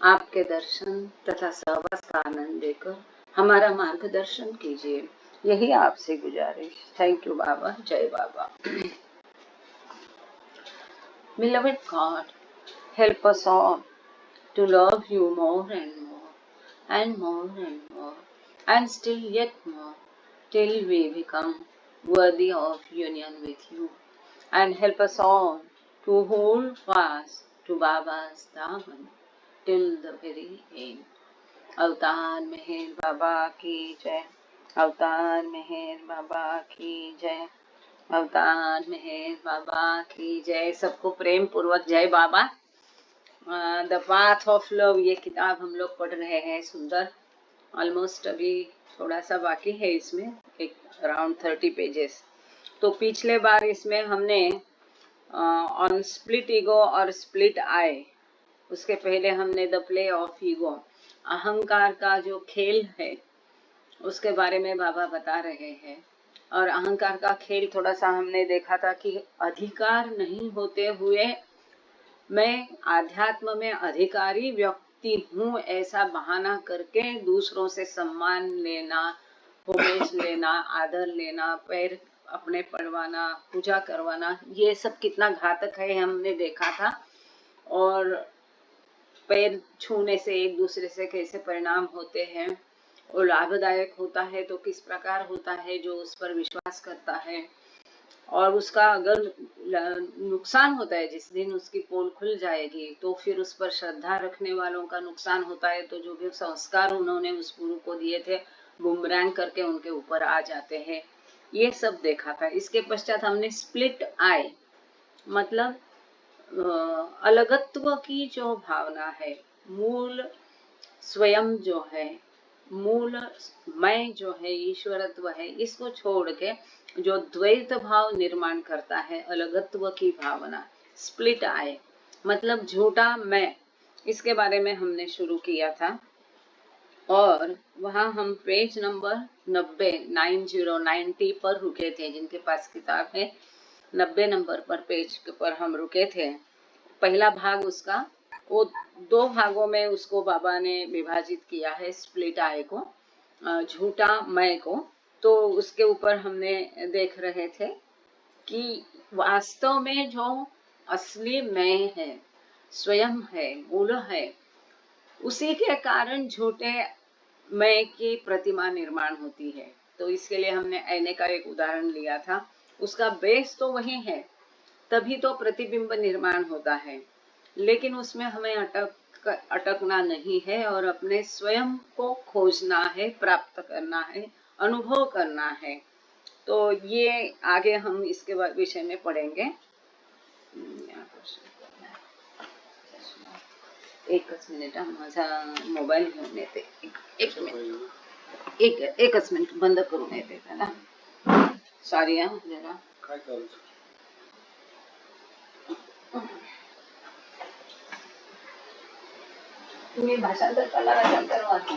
आपके दर्शन तथा सहवास का आनंद लेकर हमारा मार्गदर्शन कीजिए, यही आपसे गुजारिश। थैंक यू बाबा। जय बाबा। Beloved God, help us all to love you more and more, and more and more, and still yet more, till we become worthy of union with you. And help us all to hold fast to Baba's daman till the very end. अवतार मेहर बाबा की जय। अवतार मेहर बाबा की जय। अवतार मेहर बाबा की जय। सबको प्रेम पूर्वक जय बाबा। द पाथ ऑफ लव ये किताब हम लोग पढ़ रहे हैं। सुंदर, ऑलमोस्ट अभी थोड़ा सा बाकी है इसमें, एक अराउंड 30 पेजेस। तो पिछले बार इसमें हमने ऑन स्प्लिट ईगो और स्प्लिट आई, उसके पहले हमने द प्ले ऑफ ईगो, अहंकार का जो खेल है उसके बारे में बाबा बता रहे हैं। और अहंकार का खेल थोड़ा सा हमने देखा था कि अधिकार नहीं होते हुए मैं आध्यात्म में अधिकारी व्यक्ति हूँ ऐसा बहाना करके दूसरों से सम्मान लेना, होमेज लेना, आदर लेना, पैर अपने पड़वाना, पूजा करवाना, ये सब कितना घातक है हमने देखा था। और पैर छूने से एक दूसरे से कैसे परिणाम होते हैं, और लाभदायक होता है तो किस प्रकार होता है जो उस पर विश्वास करता है, और उसका अगर नुकसान होता है जिस दिन उसकी पोल खुल जाएगी तो फिर उस पर श्रद्धा रखने वालों का नुकसान होता है। तो जो भी संस्कार उन्होंने उस गुरु को दिए थे बुमरैंग करके उनके ऊपर आ जाते हैं। ये सब देखा था। इसके पश्चात हमने स्प्लिट आई मतलब अलगत्व की जो भावना है, मूल स्वयं जो है, मूल मैं जो है, ईश्वरत्व है, इसको छोड़ के जो द्वैत भाव निर्माण करता है, अलगत्व की भावना, स्प्लिट आए मतलब झूठा मैं, इसके बारे में हमने शुरू किया था। और वहाँ हम पेज नंबर 90 पर रुके थे। जिनके पास किताब है 90 नंबर पर पेज पर हम रुके थे। पहला भाग उसका, वो 2 भागों में उसको बाबा ने विभाजित किया है, स्प्लिट आय को, झूठा मैं को। तो उसके ऊपर हमने देख रहे थे कि वास्तव में जो असली मैं है, स्वयं है, मूल है, उसी के कारण झूठे मैं की प्रतिमा निर्माण होती है। तो इसके लिए हमने आईने का एक उदाहरण लिया था। उसका बेस तो वही है, तभी तो प्रतिबिंब निर्माण होता है, लेकिन उसमें हमें अटकना नहीं है और अपने स्वयं को खोजना है, प्राप्त करना है, अनुभव करना है। तो ये आगे हम इसके विषय में पढ़ेंगे। एकच मिनिट, माझा मोबाईल घेऊन येते। एक मिनिट, एकच मिनिट, बंद करून येते त्याला। सॉरी हा जरा। काय चालू? तुम्ही भाषांतर करणार असाल तर वाचा।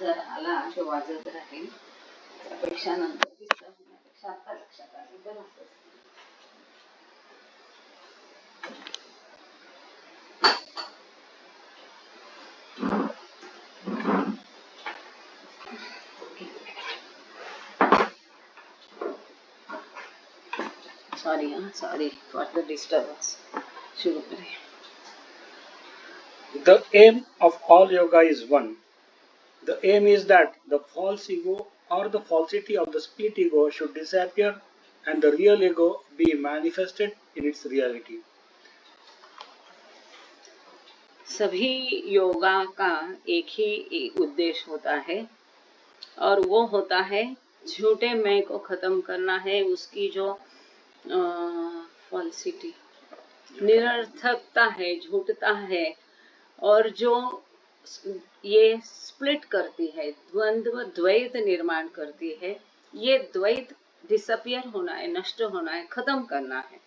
जर आला तो वाजत राहील, त्यापेक्षा नंतर दिसत होण्यापेक्षा आता लक्षात आलं तर असं। Sorry for the disturbance. शुरू करें। The aim of all yoga is one. The aim is that the false ego or the falsity of the split ego should disappear and the real ego be manifested in its reality. सभी योगा का एक ही उद्देश्य होता है और वो होता है झूठे मैं को खत्म करना है, उसकी जो फॉल्सिटी, निरर्थकता है, झूठता है, और जो ये स्प्लिट करती है, द्वंद्व द्वैत निर्माण करती है, ये द्वैत डिसअपियर होना है, नष्ट होना है, खत्म करना है।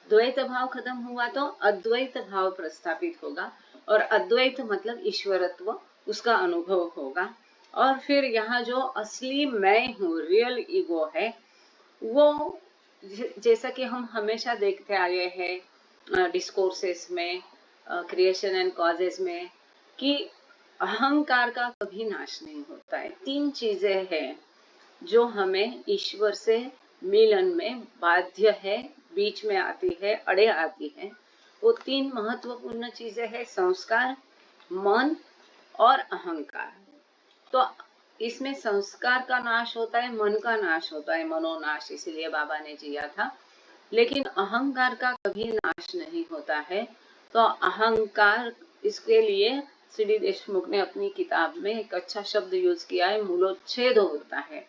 द्वैत भाव खत्म हुआ तो अद्वैत भाव प्रस्थापित होगा, और अद्वैत मतलब ईश्वरत्व, उसका अनुभव होगा। और फिर यहाँ जो असली मैं हूँ, रियल ईगो है, वो जैसा कि हम हमेशा देखते आए हैं डिस्कोर्सेस में, क्रिएशन एंड कॉजेस में, कि अहंकार का कभी नाश नहीं होता है। तीन चीजें हैं जो हमें ईश्वर से मिलन में बाध्य है, बीच में आती है, अड़े आती है। वो तीन महत्वपूर्ण चीजें हैं, संस्कार, मन और अहंकार। तो इसमें संस्कार का नाश होता है, मन का नाश होता है, मनोनाश, इसीलिए बाबा ने जिया था। लेकिन अहंकार का कभी नाश नहीं होता है। तो अहंकार, इसके लिए सी.डी. देशमुख ने अपनी किताब में एक अच्छा शब्द यूज किया है, मूलोच्छेद होता है।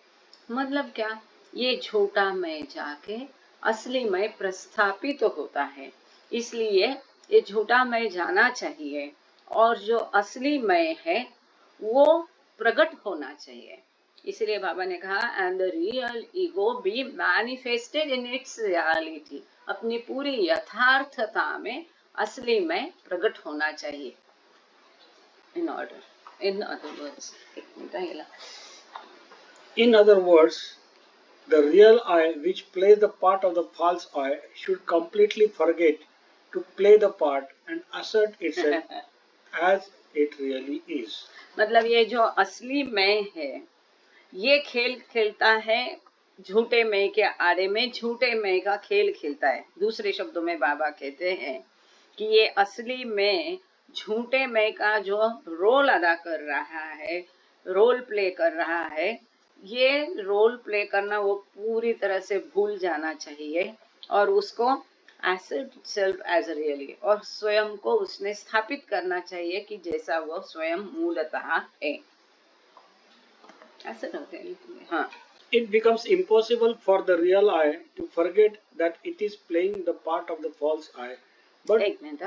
मतलब क्या, ये झूठा मैं जाके असली मैं प्रस्थापित होता है। इसलिए ये झूठा मैं जाना चाहिए, और जो असली मैं है वो प्रकट होना चाहिए। इसलिए बाबा ने कहा, and the real ego be manifested in its reality, अपनी पूरी यथार्थता में असली में प्रकट होना चाहिए। इन अदर वर्ड्स, एक मिनट आएगा। In other words, the real I, which plays the part of the false I, should completely forget to play the part and assert itself as it really is. मतलब ये जो असली मैं है, ये खेल खेलता है झूठे मैं के आड़े में, झूठे मैं का खेल खेलता है। दूसरे शब्दों में बाबा कहते हैं कि ये असली मैं झूठे मैं का जो रोल अदा कर रहा है, रोल प्ले कर रहा है, ये रोल प्ले करना वो पूरी तरह से भूल जाना चाहिए, और उसको assert itself as a really, और स्वयं को उसने स्थापित करना चाहिए कि जैसा वो स्वयं मूलतः है। ऐसा होता है। हाँ, It becomes impossible for the real I to forget that it is playing the part of the false I. But एक मिनट,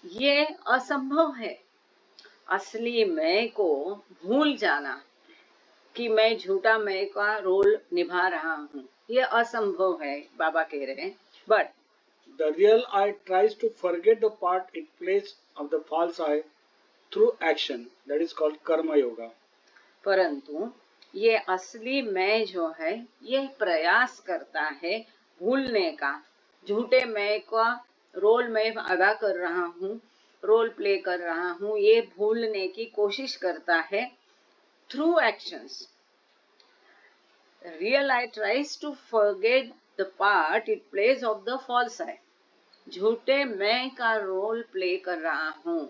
ये असंभव है असली मैं को भूल जाना कि मैं झूठा मैं का रोल निभा रहा हूँ, ये असंभव है, बाबा कह रहे हैं। But the real I tries to forget the part it plays of the false I through action. That is called karma yoga. परंतु ये असली मैं जो है, ये प्रयास करता है भूलने का। झूठे मैं का रोल मैं अदा कर रहा हूँ, रोल प्ले कर रहा हूँ, ये भूलने की कोशिश करता है through actions. Real I tries to forget the part it plays of the false I. झूठे मैं का रोल प्ले कर रहा हूँ,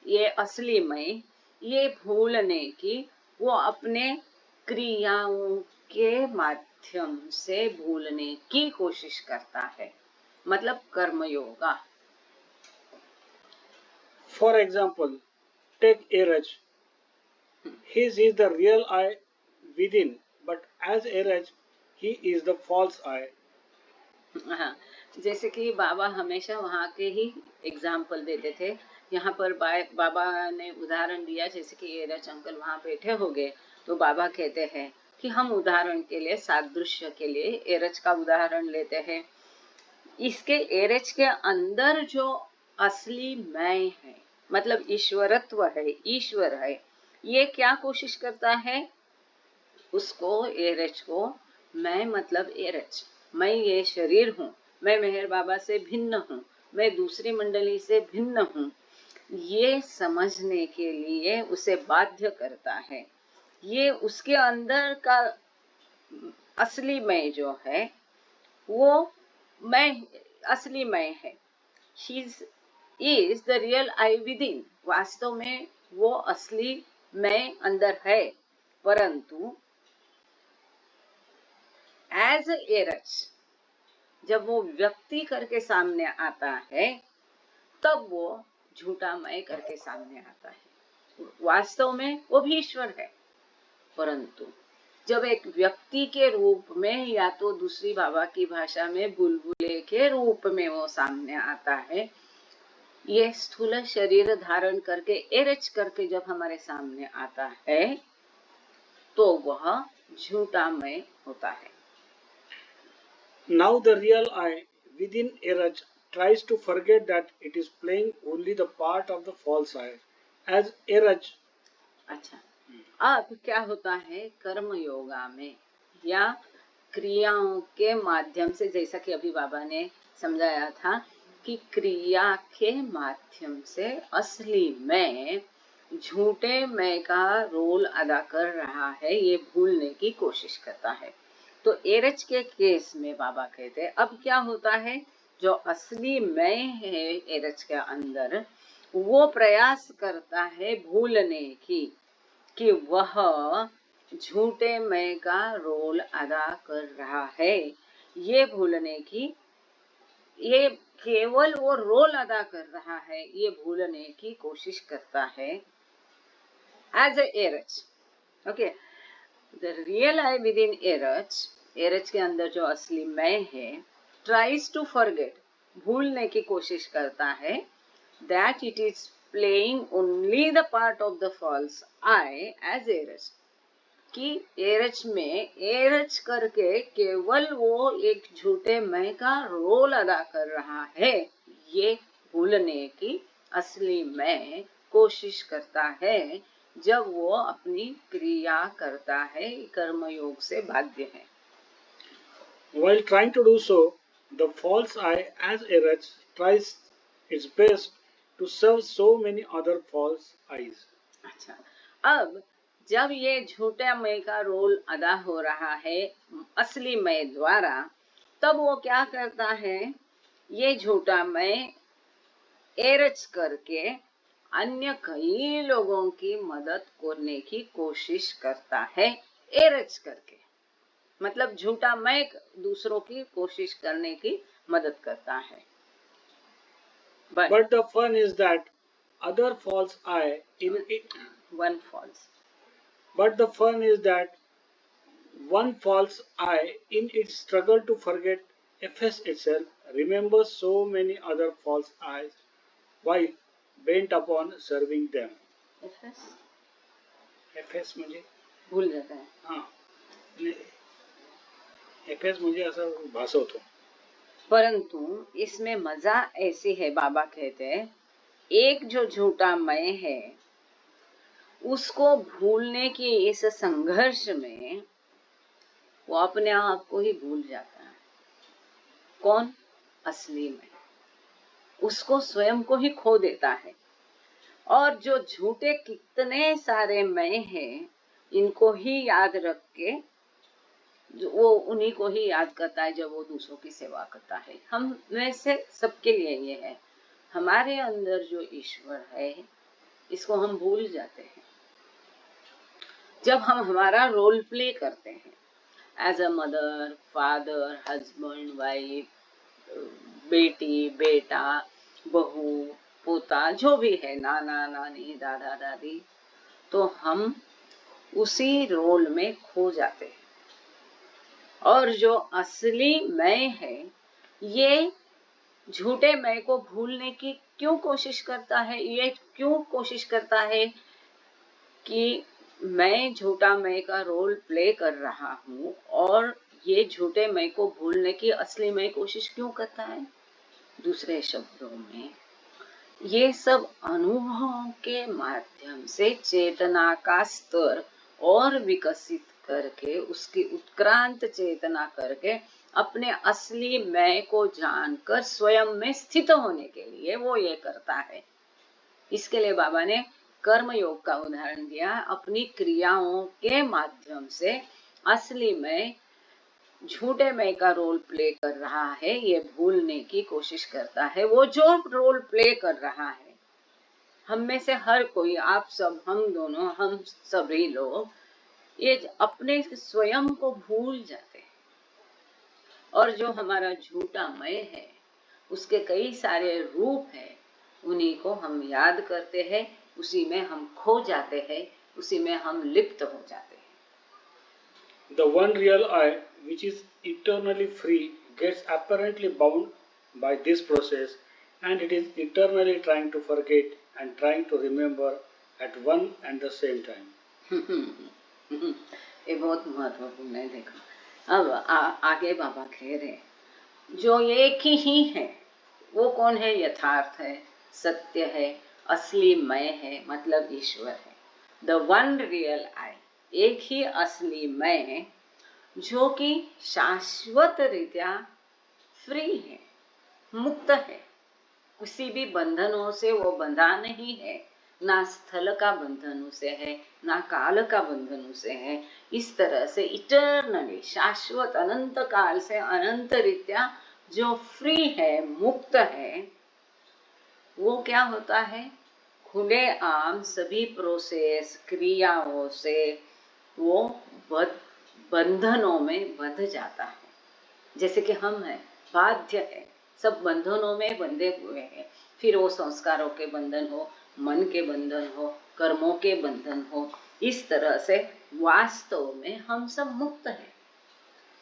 ये असली मैं, ये भूलने की वो अपने क्रियाओं के माध्यम से भूलने की कोशिश करता है, मतलब कर्मयोगा। For example, take Eraj. His is the real I within, but as Eraj, he is the false I. हाँ, जैसे कि बाबा हमेशा वहाँ के ही एग्जाम्पल देते थे। यहाँ पर बाबा ने उदाहरण दिया, जैसे कि एरज अंकल वहाँ बैठे हो गए, तो बाबा कहते हैं कि हम उदाहरण के लिए, सादृश्य के लिए एरज का उदाहरण लेते हैं। इसके एरज के अंदर जो असली मैं है, मतलब ईश्वरत्व है, ईश्वर है, ये क्या कोशिश करता है, उसको, एरज को, मैं मतलब एरज, मैं ये शरीर हूँ, मैं मेहर बाबा से भिन्न हूँ, मैं दूसरी मंडली से भिन्न हूँ, ये समझने के लिए उसे बाध्य करता है। ये उसके अंदर का असली मैं जो है, वो मैं, असली मैं है। She is the real I within. वास्तव में वो असली मैं अंदर है, परंतु एज एरज, जब वो व्यक्ति करके सामने आता है, तब वो झूठा मैं करके सामने आता है। वास्तव में वो भी ईश्वर है, परंतु जब एक व्यक्ति के रूप में, या तो दूसरी बाबा की भाषा में बुलबुले के रूप में वो सामने आता है, ये स्थूल शरीर धारण करके, एरज करके जब हमारे सामने आता है, तो वह झूठा मैं होता है। Now the real I, within Eraj tries to forget that it is playing only the part of the false I. As Eraj, अच्छा, अब क्या होता है कर्म योगा में या क्रियाओं के माध्यम से, जैसा कि अभी बाबा ने समझाया था कि क्रिया के माध्यम से असली मैं झूठे मैं का रोल अदा कर रहा है, ये भूलने की कोशिश करता है। तो एरज के केस में बाबा कहते हैं अब क्या होता है, जो असली मैं है एरज के अंदर, वो प्रयास करता है भूलने की कि वह झूठे मैं का रोल अदा कर रहा है। ये भूलने की, ये केवल वो रोल अदा कर रहा है, ये भूलने की कोशिश करता है as a urge. Okay, the real I within urge, urge के अंदर जो असली मैं है, ट्राइज टू फॉरगेट, भूलने की कोशिश करता है, that it is playing only the part of the false I as urge, कि एरज में एरज करके केवल वो एक झूठे मैं का रोल अदा कर रहा है, ये भूलने की असली मैं कोशिश करता है जब वो अपनी क्रिया करता है, कर्मयोग से बाध्य है। while trying to do so, the false I as Eraj tries its best to serve so many other false eyes. अच्छा, अब जब ये झूठा मैं का रोल अदा हो रहा है असली मैं द्वारा, तब वो क्या करता है, ये झूठा मैं एरज करके अन्य कई लोगों की मदद करने की कोशिश करता है। एरज करके मतलब झूठा मैं दूसरों की कोशिश करने की मदद करता है। But the fun is that other false I in it. One false. But the fun is that one false I in its struggle to forget FS itself remembers so many other false I's while bent upon serving them. FS FS मुझे भूल जाता है। हाँ, FS मुझे ऐसा भास होता है। परंतु इसमें मजा ऐसी है, बाबा कहते हैं एक जो झूठा मैं है उसको भूलने की इस संघर्ष में वो अपने आप को ही भूल जाता है। कौन? असली में, उसको स्वयं को ही खो देता है। और जो झूठे कितने सारे मैं हैं, इनको ही याद रख के वो उन्हीं को ही याद करता है जब वो दूसरों की सेवा करता है। हम में से सबके लिए ये है, हमारे अंदर जो ईश्वर है इसको हम भूल जाते हैं जब हम हमारा रोल प्ले करते हैं as a mother, father, husband, wife, बेटी, बेटा, बहू, पोता, जो भी है, नाना नानी, दादा दादी, तो हम उसी रोल में खो जाते हैं। और जो असली मैं है ये झूठे मैं को भूलने की क्यों कोशिश करता है? ये क्यों कोशिश करता है कि मैं झूठा मैं का रोल प्ले कर रहा हूँ, और ये झूठे मैं को भूलने की असली मैं कोशिश क्यों करता है? दूसरे शब्दों में ये सब अनुभवों के माध्यम से चेतना का स्तर और विकसित करके, उसकी उत्क्रांत चेतना करके अपने असली मैं को जानकर स्वयं में स्थित होने के लिए वो ये करता है। इसके लिए बाबा ने कर्म योग का उदाहरण दिया। अपनी क्रियाओं के माध्यम से असली मैं झूठे मैं का रोल प्ले कर रहा है, ये भूलने की कोशिश करता है। वो जो रोल प्ले कर रहा है, हम में से हर कोई, आप सब, हम दोनों, हम सभी लोग ये अपने स्वयं को भूल जाते हैं। और जो हमारा झूठा मैं है उसके कई सारे रूप हैं, उन्हीं को हम याद करते हैं, उसी में हम खो जाते हैं, उसी में हम लिप्त हो जाते हैं। The one real I, which is eternally free, gets apparently bound by this process, and it is eternally trying to forget and trying to remember at one and the same time. ये बहुत महत्वपूर्ण है। देखो अब आगे बाबा कह रहे, जो एक ही है, वो कौन है? यथार्थ है, सत्य है, असली मैं है, मतलब ईश्वर है। द वन रियल आई, एक ही असली मैं, जो कि शाश्वत रीत्या फ्री है, मुक्त है, किसी भी बंधनों से वो बंधा नहीं है, ना स्थल का बंधन उसे है, ना काल का बंधन उसे है। इस तरह से इटर्नली, शाश्वत अनंत काल से अनंत रीत्या जो फ्री है, मुक्त है, वो क्या होता है? खुले आम सभी प्रोसेस, क्रियाओं से वो बंधनों में बंध जाता है। जैसे कि हम हैं, बाध्य है, सब बंधनों में बंधे हुए हैं। फिर वो संस्कारों के बंधन हो, मन के बंधन हो, कर्मों के बंधन हो, इस तरह से वास्तव में हम सब मुक्त हैं।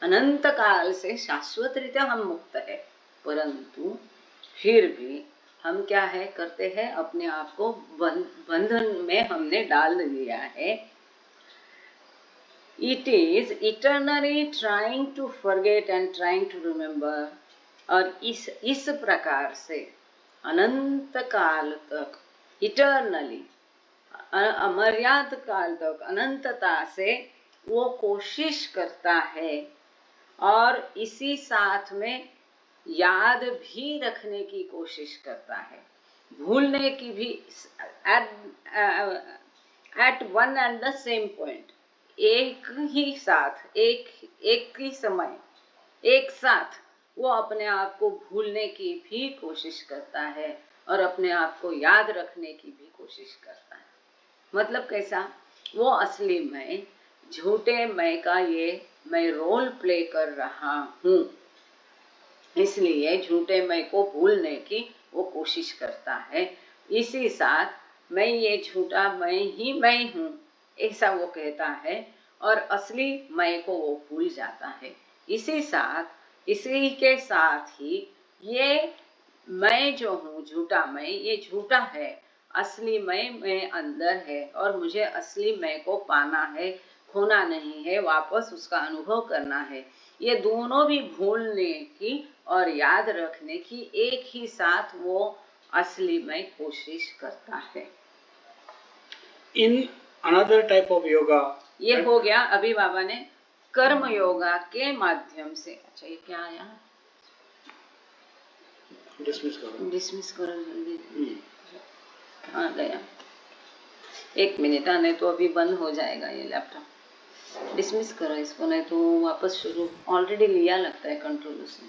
अनंत काल से शाश्वत रीत्या हम मुक्त है, परंतु फिर भी हम क्या है करते हैं? अपने आप को बंधन में हमने डाल दिया है। It is eternally trying to forget and trying to remember, और इस प्रकार से अनंत काल तक, इटर्नली, अमर्याद काल तक, अनंतता से वो कोशिश करता है, और इसी साथ में याद भी रखने की कोशिश करता है, भूलने की भी, at one and the same point, एक ही साथ, एक ही समय, एक साथ वो अपने आप को भूलने की भी कोशिश करता है, और अपने आप को याद रखने की भी कोशिश करता है। मतलब कैसा? वो असली मैं, झूठे मैं का ये मैं रोल प्ले कर रहा हूँ, इसलिए झूठे मैं को भूलने की वो कोशिश करता है। इसी साथ मैं ये झूठा मैं हूँ, ऐसा वो कहता है, और असली मैं को वो भूल जाता है। इसी के साथ ही ये मैं जो हूँ, झूठा मैं, ये झूठा है, असली मैं अंदर है, और मुझे असली मैं को पाना है, खोना नहीं है, वापस उसका अनुभव करना है। ये दोनों भी भूलने की और याद रखने की एक ही साथ वो असली में कोशिश करता है। In another type of yoga, ये हो गया अभी बाबा ने कर्म योगा के माध्यम से। अच्छा, ये क्या आया? डिसमिस करो जल्दी। हाँ गया, एक मिनट, नहीं तो अभी बंद हो जाएगा ये लैपटॉप। डिसमिस करो इसको, नहीं तो वापस शुरू, ऑलरेडी लिया लगता है कंट्रोल उसने।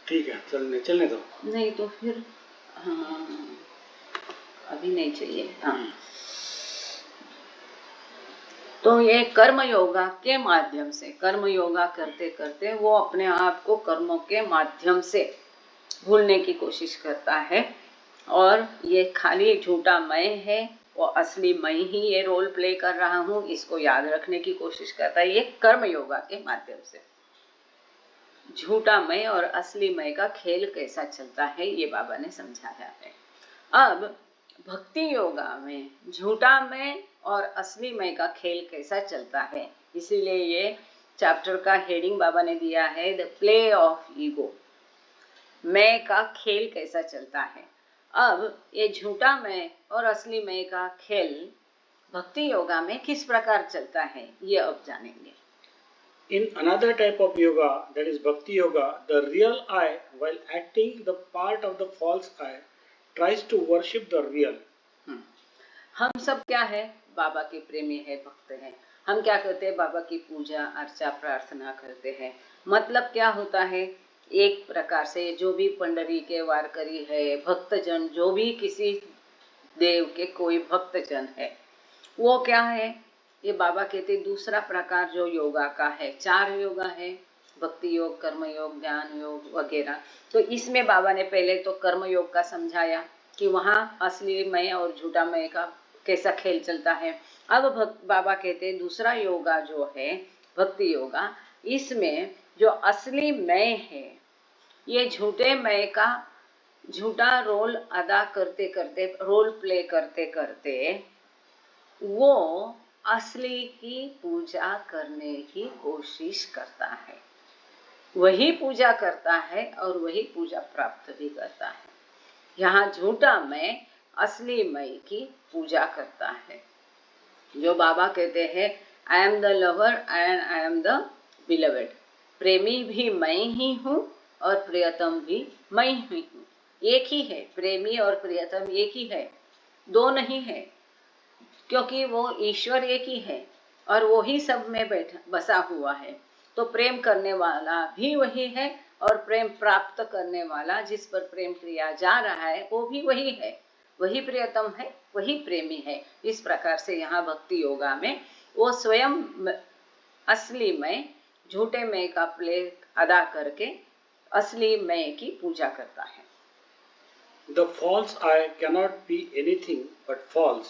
ठीक है, चलने दो। नहीं तो फिर हाँ, अभी नहीं चाहिए। हाँ, तो ये कर्म योगा के माध्यम से, कर्म योगा करते करते वो अपने आप को कर्मों के माध्यम से भूलने की कोशिश करता है, और ये खाली झूठा मैं है, वो असली मैं ही ये रोल प्ले कर रहा हूँ, इसको याद रखने की कोशिश करता है। ये कर्म योगा के माध्यम से झूठा मैं और असली मैं का खेल कैसा चलता है, ये बाबा ने समझाया है। अब भक्ति योगा में झूठा मैं और असली मैं का खेल कैसा चलता है, इसीलिए ये चैप्टर का हेडिंग बाबा ने दिया है, द प्ले ऑफ ईगो। मैं का खेल कैसा चलता है। अब ये झूठा मैं और असली मैं का खेल भक्ति योगा में किस प्रकार चलता है, ये अब जानेंगे। In another type of yoga, that is Bhakti Yoga, the real I, while acting the part of the false I, tries to worship the real. हम सब क्या है? बाबा के प्रेमी है, भक्त है। हम क्या करते हैं? बाबा की पूजा अर्चा प्रार्थना करते हैं। मतलब क्या होता है? एक प्रकार से जो भी पंडरी के वारकरी है, भक्तजन, जो भी किसी देव के कोई भक्तजन है, वो क्या है? ये बाबा कहते दूसरा प्रकार जो योगा का है, 4 योगा है, भक्ति योग, कर्म योग, ज्ञान योग वगैरह। तो इसमें बाबा ने पहले तो कर्म योग का समझाया कि वहाँ असली मैं और झूठा मैं का कैसा खेल चलता है। अब बाबा कहते दूसरा योगा जो है भक्ति योगा, इसमें जो असली मैं है, ये झूठे मैं का झूठा रोल अदा करते करते, रोल प्ले करते करते वो असली की पूजा करने की कोशिश करता है। वही पूजा करता है और वही पूजा प्राप्त भी करता है। यहाँ झूठा मैं असली मैं की पूजा करता है। जो बाबा कहते हैं आई am the lover and I am the beloved, प्रेमी भी मैं ही हूँ और प्रियतम भी मैं ही हूँ। एक ही है, प्रेमी और प्रियतम एक ही है, दो नहीं है, क्योंकि वो ईश्वर एक ही है और वो ही सब में बैठा बसा हुआ है। तो प्रेम करने वाला भी वही है और प्रेम प्राप्त करने वाला, जिस पर प्रेम किया जा रहा है, वो भी वही है। वही प्रियतम है, वही प्रेमी है। इस प्रकार से यहाँ भक्ति योगा में वो स्वयं असली मैं झूठे मैं का प्ले अदा करके असली मैं की पूजा करता है। The false I cannot be anything but false,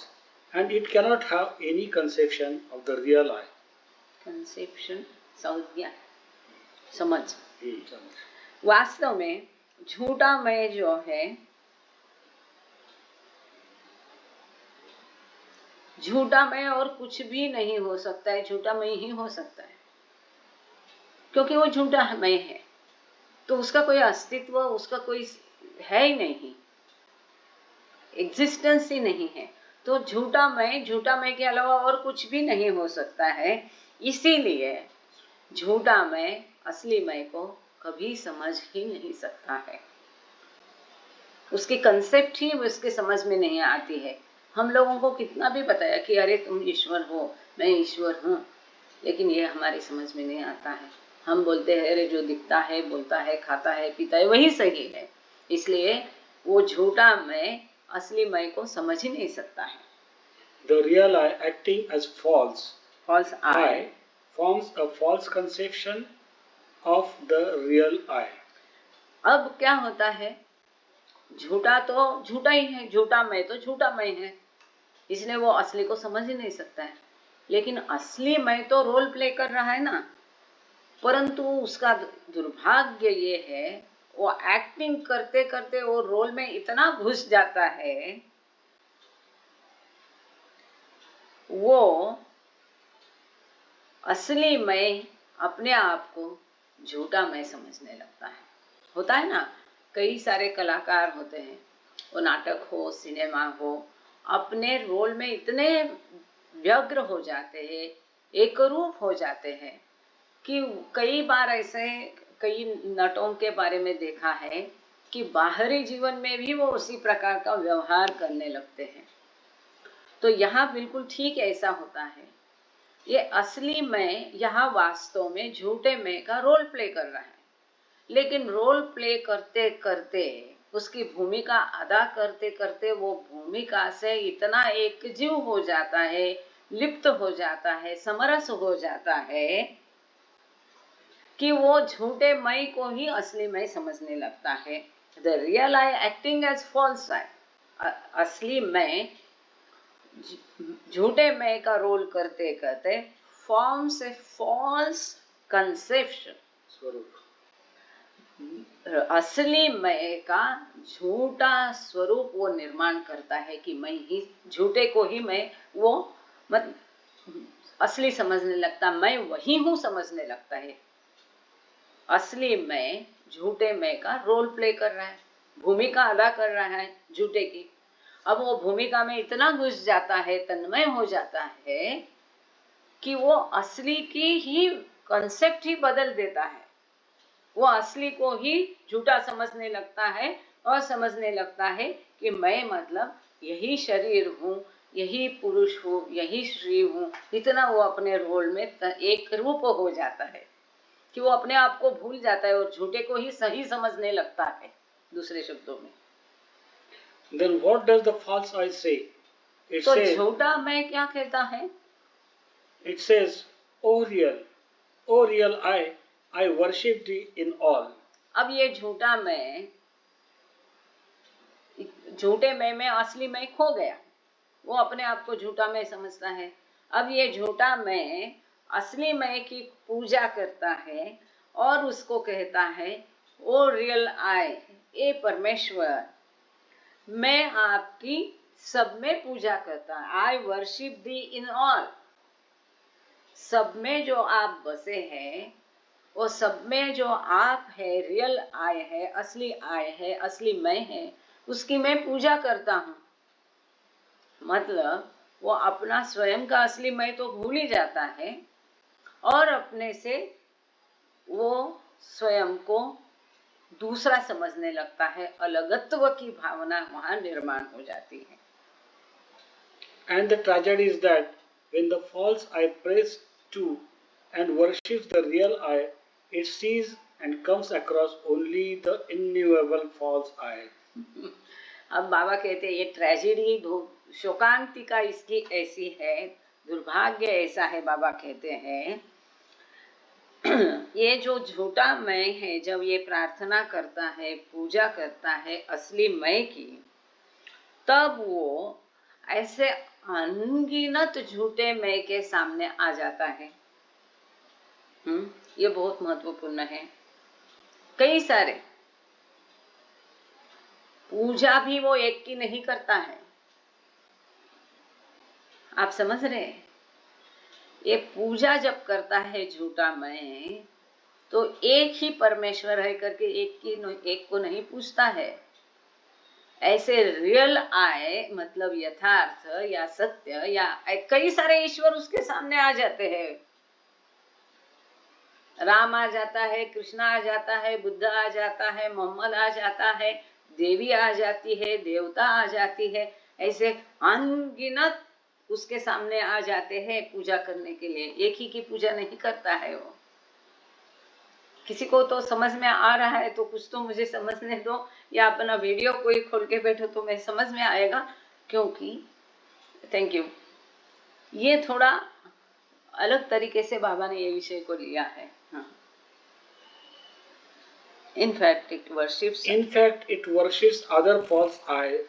and it cannot have any conception of the real I. Conception, संज्ञा, समझ। समझ। वास्तव में झूठा मैं जो है, झूठा मैं और कुछ भी नहीं हो सकता है, झूठा मैं ही हो सकता है, क्योंकि वो झूठा मैं है। तो उसका कोई अस्तित्व, उसका कोई है ही नहीं, एग्जिस्टेंस ही नहीं है। तो झूठा मैं के अलावा और कुछ भी नहीं हो सकता है। इसीलिए झूठा मैं असली मैं को कभी समझ ही नहीं सकता है। उसकी कंसेप्ट ही उसके समझ में नहीं आती है। हम लोगों को कितना भी बताया कि अरे तुम ईश्वर हो, मैं ईश्वर हूँ, लेकिन ये हमारी समझ में नहीं आता है। हम बोलते हैं अरे जो दिखता है, बोलता है, खाता है, पीता है, वही सही है। इसलिए वो झूठा मैं असली मैं को समझ ही नहीं सकता है। The real I acting as false I forms a false conception of the real I. अब क्या होता है, झूठा तो झूठा ही है, झूठा मैं तो झूठा मैं है, इसलिए वो असली को समझ ही नहीं सकता है। लेकिन असली मैं तो रोल प्ले कर रहा है ना, परंतु उसका दुर्भाग्य ये है, वो एक्टिंग करते करते वो रोल में इतना घुस जाता है, वो असली मैं अपने आप को झूठा मैं समझने लगता है। होता है ना, कई सारे कलाकार होते हैं, वो नाटक हो, सिनेमा हो, अपने रोल में इतने व्यग्र हो जाते हैं, एकरूप हो जाते हैं कि कई बार ऐसे कई नटों के बारे में देखा है कि बाहरी जीवन में भी वो उसी प्रकार का व्यवहार करने लगते हैं। तो यहाँ बिल्कुल ठीक ऐसा होता है। ये असली मैं यहाँ वास्तव में झूठे मैं का रोल प्ले कर रहा है, लेकिन रोल प्ले करते करते, उसकी भूमिका अदा करते करते वो भूमिका से इतना एकजीव हो जाता है, लिप्त हो जाता है, समरस हो जाता है कि वो झूठे मैं को ही असली मैं समझने लगता है। The real I acting as false I, असली मैं झूठे मैं का रोल करते करते फॉर्म्स ए फॉल्स कंसेप्शन, असली मैं का झूठा स्वरूप वो निर्माण करता है कि मैं ही, झूठे को ही मैं वो मत असली समझने लगता, मैं वही हूँ समझने लगता है। असली मैं झूठे मैं का रोल प्ले कर रहा है, भूमिका अदा कर रहा है झूठे की। अब वो भूमिका में इतना घुस जाता है, तन्मय हो जाता है कि वो असली की ही कंसेप्ट ही बदल देता है। वो असली को ही झूठा समझने लगता है और समझने लगता है कि मैं मतलब यही शरीर हूँ, यही पुरुष हूँ, यही स्त्री हूँ। इतना वो अपने रोल में एक रूप हो जाता है कि वो अपने आप को भूल जाता है और झूठे को ही सही समझने लगता है, दूसरे शब्दों में। Then what does the false I say? It तो says, झूठा मैं क्या कहता है? it says, O real I worship thee in all. अब ये झूठा मैं, झूठे मैं में असली मैं खो गया, वो अपने आप को झूठा मैं समझता है। अब ये झूठा मैं असली मैं की पूजा करता है और उसको कहता है ओ रियल आई, ए परमेश्वर, मैं आपकी सब में पूजा करता है। आई वर्शिप दी इन ऑल, सब में जो आप बसे हैं वो सब में जो आप है, रियल आई है, असली मैं है, उसकी मैं पूजा करता हूँ। मतलब वो अपना स्वयं का असली मैं तो भूल ही जाता है और अपने से वो स्वयं को दूसरा समझने लगता है, अलगत्व की भावना वहां निर्माण हो जाती है। And the tragedy is that when the false I prays to and worships the real I, it sees and comes across only the innumerable false I. अब बाबा कहते हैं ये ट्रेजेडी शोकांतिका इसकी ऐसी है, दुर्भाग्य ऐसा है। बाबा कहते हैं ये जो झूठा मैं है, जब ये प्रार्थना करता है, पूजा करता है असली मैं की, तब वो ऐसे अनगिनत झूठे मैं के सामने आ जाता है। ये बहुत महत्वपूर्ण है। कई सारे पूजा भी वो एक की नहीं करता है। आप समझ रहे हैं? ये पूजा जब करता है झूठा मैं, तो एक ही परमेश्वर है करके एक को नहीं पूछता है। ऐसे रियल आए मतलब यथार्थ या सत्य या कई सारे ईश्वर उसके सामने आ जाते हैं। राम आ जाता है, कृष्ण आ जाता है, बुद्ध आ जाता है, मोहम्मद आ जाता है, देवी आ जाती है, देवता आ जाती है। ऐसे अनगिनत उसके सामने आ जाते हैं पूजा करने के लिए। एक ही की पूजा नहीं करता है वो। किसी को तो समझ में आ रहा है तो कुछ तो मुझे समझने दो, या अपना वीडियो कोई खोल के बैठो तो मैं समझ में आएगा। क्योंकि थैंक यू, ये थोड़ा अलग तरीके से बाबा ने ये विषय को लिया है। In fact, it worships other false eyes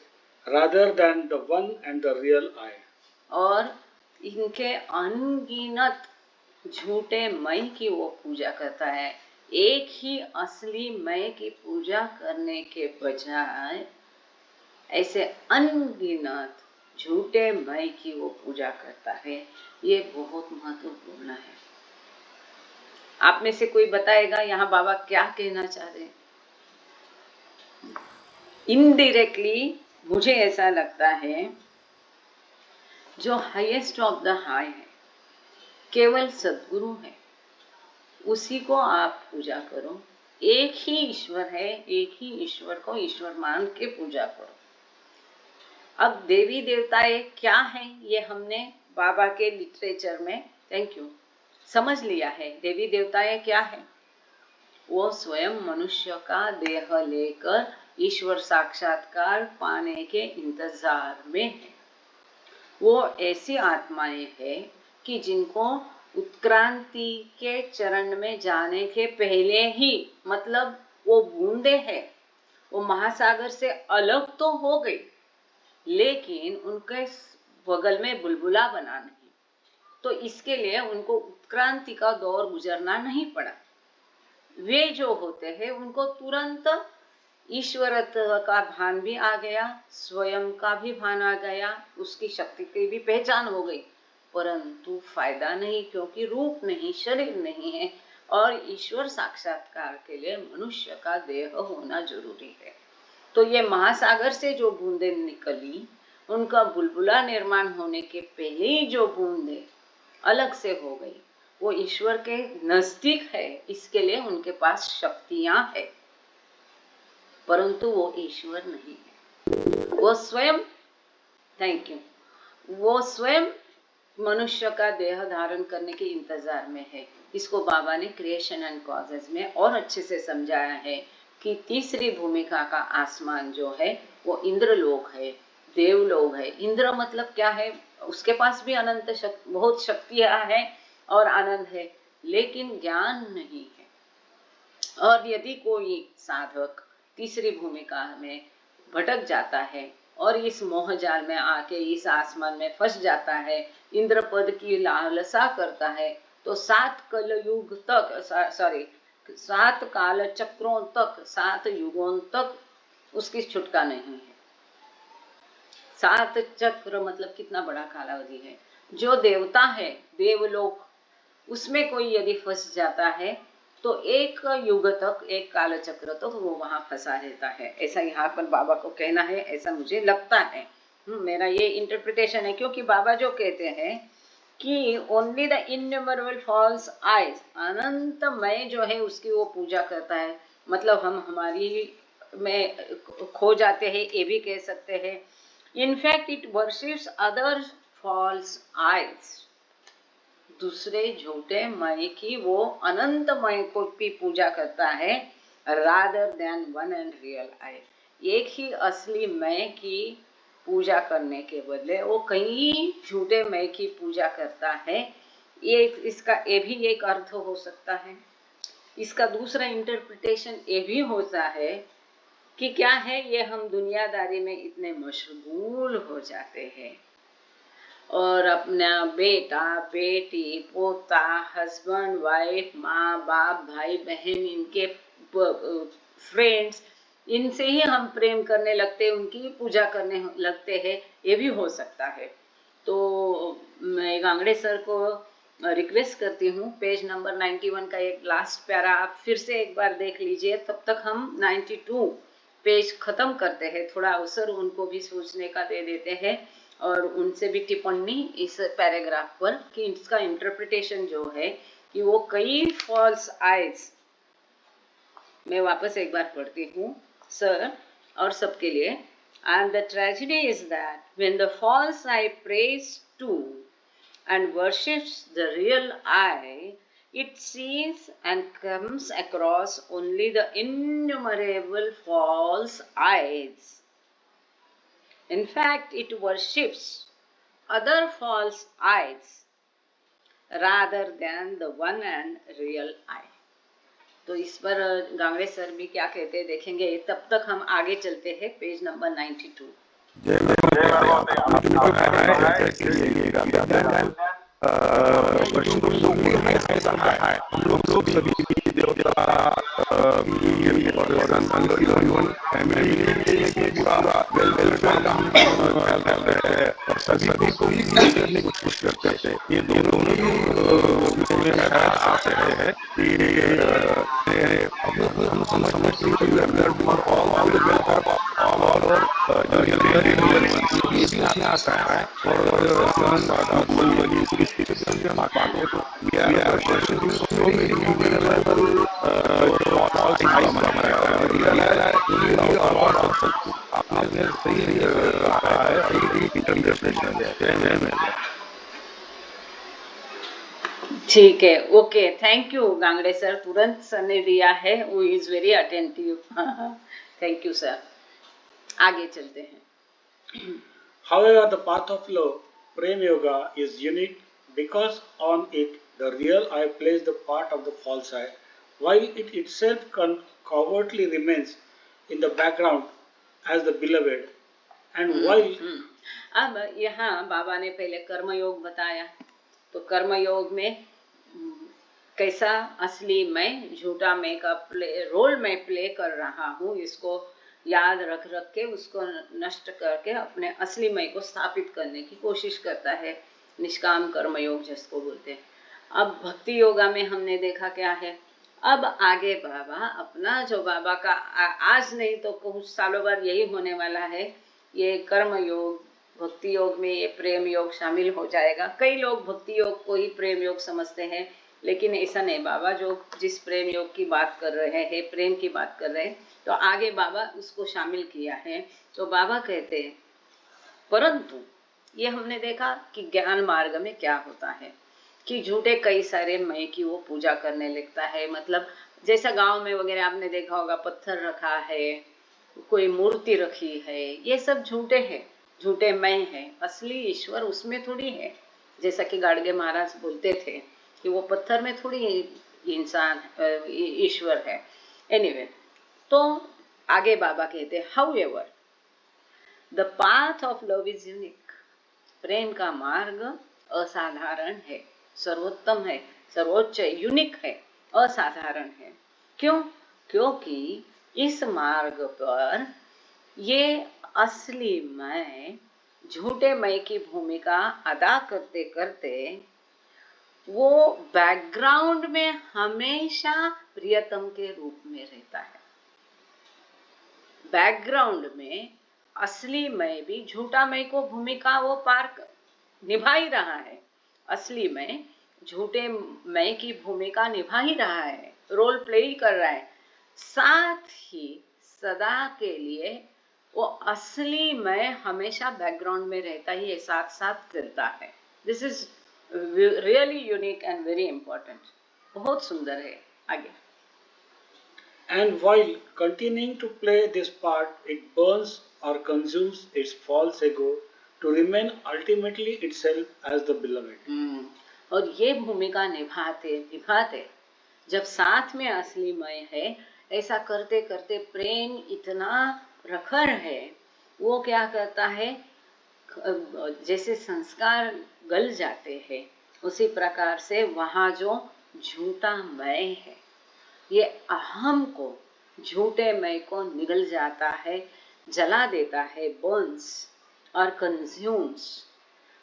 rather than the one and the real I. और इनके अनगिनत झूठे मैं की वो पूजा करता है। एक ही असली मैं की पूजा करने के बजाय ऐसे अनगिनत झूठे मैं की वो पूजा करता है। ये बहुत महत्वपूर्ण है। आप में से कोई बताएगा यहाँ बाबा क्या कहना चाह रहे हैं? इनडायरेक्टली मुझे ऐसा लगता है जो हाईएस्ट ऑफ द हाई है, केवल सद्गुरु है, उसी को आप पूजा करो। एक ही ईश्वर है, एक ही ईश्वर को ईश्वर मान के पूजा करो। अब देवी देवताएं क्या हैं ये हमने बाबा के लिटरेचर में थैंक यू समझ लिया है। देवी देवताएं क्या है? वो स्वयं मनुष्य का देह लेकर ईश्वर साक्षात्कार पाने के इंतजार में है। वो ऐसी आत्माएं हैं कि जिनको उत्क्रांति के चरण में जाने के पहले ही, मतलब वो बूंदे हैं, वो महासागर से अलग तो हो गई लेकिन उनके बगल में बुलबुला बना नहीं, तो इसके लिए उनको उत्क्रांति का दौर गुजरना नहीं पड़ा। वे जो होते हैं उनको तुरंत ईश्वरत्व का भान भी आ गया, स्वयं का भी भान आ गया, उसकी शक्ति की भी पहचान हो गई, परंतु फायदा नहीं, क्योंकि रूप नहीं, शरीर नहीं है और ईश्वर साक्षात्कार के लिए मनुष्य का देह होना जरूरी है। तो ये महासागर से जो बूंदे निकली, उनका बुलबुला निर्माण होने के पहले ही जो बूंदे अलग से हो गई, वो ईश्वर के नजदीक है। इसके लिए उनके पास शक्तियां है, परंतु वो ईश्वर नहीं है। वो स्वयं थैंक यू वो स्वयं मनुष्य का देह धारण करने के इंतजार में है। इसको बाबा ने क्रिएशन एंड कॉजेस में और अच्छे से समझाया है कि तीसरी भूमिका का आसमान जो है वो इंद्रलोक है, देवलोक है। इंद्र मतलब क्या है? उसके पास भी अनंत बहुत शक्तियां है और आनंद है, लेकिन ज्ञान नहीं है। और यदि कोई साधक तीसरी भूमिका में भटक जाता है और इस मोहजाल में आके इस आसमान में फंस जाता है, इंद्र पद की लालसा करता है, तो 7 काल चक्रों तक, 7 युगों तक उसकी छुटका नहीं है। 7 चक्र मतलब कितना बड़ा कालावधि है। जो देवता है देवलोक, उसमें कोई यदि फंस जाता है तो एक युग तक, एक कालचक्र तक वो वहां फंसा रहता है, ऐसा यहाँ पर बाबा को कहना है, ऐसा मुझे लगता है। मेरा ये इंटरप्रिटेशन है, क्योंकि बाबा जो कहते हैं कि only the innumerable false I's, अनंतमय जो है उसकी वो पूजा करता है, मतलब हम हमारी में खो जाते हैं, ये भी कह सकते हैं। In fact it worships other false eyes, दूसरे झूठे मय की वो अनंतमय को भी पूजा करता है, rather than one and real I. एक ही असली मय की पूजा करने के बदले वो कई झूठे मय की पूजा करता है। ये इसका ये भी एक अर्थ हो सकता है। इसका दूसरा इंटरप्रिटेशन ये भी होता है कि क्या है, ये हम दुनियादारी में इतने मशगूल हो जाते हैं और अपना बेटा बेटी पोता हस्बैंड वाइफ माँ बाप भाई बहन इनके फ्रेंड्स, इनसे ही हम प्रेम करने लगते हैं, उनकी पूजा करने लगते हैं, ये भी हो सकता है। तो मैं गांगड़े सर को रिक्वेस्ट करती हूँ, पेज नंबर 91 का एक लास्ट प्यारा आप फिर से एक बार देख लीजिए, तब तक हम 92 पेज खत्म करते हैं, थोड़ा अवसर उनको भी सोचने का दे देते हैं और उनसे भी टिप्पणी इस पैराग्राफ पर कि इसका इंटरप्रिटेशन जो है कि वो कई फॉल्स आइज, मैं वापस एक बार पढ़ती हूँ सर और सबके लिए। And the tragedy is that when the false eye prays to and worships the real eye, it sees and comes across only the innumerable false eyes. In fact, it worships other false eyes rather than the one and real eye. तो इस पर गांगड़े sir भी क्या कहते हैं देखेंगे, तब तक हम आगे चलते हैं पेज नंबर 92। हम लोग सभी देवता और सभी को ही करने की कोशिश करते हैं। ये दोनों ही आते हैं हम समझते हैं कि आता है ठीक है, ओके, थैंक यू गांगड़े सर, तुरंत सर ने दिया है, वो is very attentive. Thank you sir, आगे चलते हैं। However, the path of love, Prem Yoga, is unique because on it the real eye plays the part of the false eye, while it itself covertly remains in the background as the beloved. And while अब यहाँ बाबा ने पहले कर्मयोग बताया, तो कर्मयोग में कैसा असली मैं झूठा मैं का रोल मैं प्ले कर रहा हूँ, इसको याद रख रख के उसको नष्ट करके अपने असली मैं को स्थापित करने की कोशिश करता है, निष्काम कर्मयोग जिसको बोलते हैं। अब भक्ति योगा में हमने देखा क्या है, अब आगे बाबा अपना जो बाबा का आज नहीं तो कुछ सालों बाद यही होने वाला है, ये कर्म योग भक्ति योग में ये प्रेम योग शामिल हो जाएगा। कई लोग भक्ति योग को ही प्रेम योग समझते हैं, लेकिन ऐसा नहीं, बाबा जो जिस प्रेम योग की बात कर रहे हैं, प्रेम की बात कर रहे हैं, तो आगे बाबा उसको शामिल किया है। तो बाबा कहते हैं परंतु ये हमने देखा कि ज्ञान मार्ग में क्या होता है कि झूठे कई सारे मैं की वो पूजा करने लगता है, मतलब जैसा गांव में वगैरह आपने देखा होगा, पत्थर रखा है, कोई मूर्ति रखी है, ये सब झूठे हैं, झूठे मैं है, असली ईश्वर उसमें थोड़ी है। जैसा कि गाडगे महाराज बोलते थे कि वो पत्थर में थोड़ी इंसान ईश्वर है। एनीवे, तो आगे बाबा कहते हैं however the path of love is unique, प्रेम का मार्ग असाधारण है, सर्वोत्तम है, सर्वोच्च, यूनिक है, असाधारण है। क्यों? क्योंकि इस मार्ग पर ये असली मैं, झूठे मैं की भूमिका अदा करते करते वो बैकग्राउंड में हमेशा प्रियतम के रूप में रहता है। बैकग्राउंड में असली मैं भी झूठा मैं को भूमिका वो निभा ही रहा है। असली मैं झूठे मैं की भूमिका निभा ही रहा है, रोल प्ले ही कर रहा है। साथ ही सदा के लिए वो असली मैं हमेशा बैकग्राउंड में रहता ही है, साथ साथ करता है। This is really unique and very important. बहुत सुंदर है। आगे। And while continuing to play this part, it burns or consumes its false ego to remain ultimately itself as the beloved. और ये भूमिका निभाते निभाते जब साथ में असली मैं है, ऐसा करते करते प्रेम इतना प्रखर है, वो क्या करता है, जैसे संस्कार गल जाते हैं उसी प्रकार से वहाँ जो झूठा मैं है, ये अहम को, झूठे मैं को निगल जाता है, जला देता है, बर्न्स और कंज्यूम्स।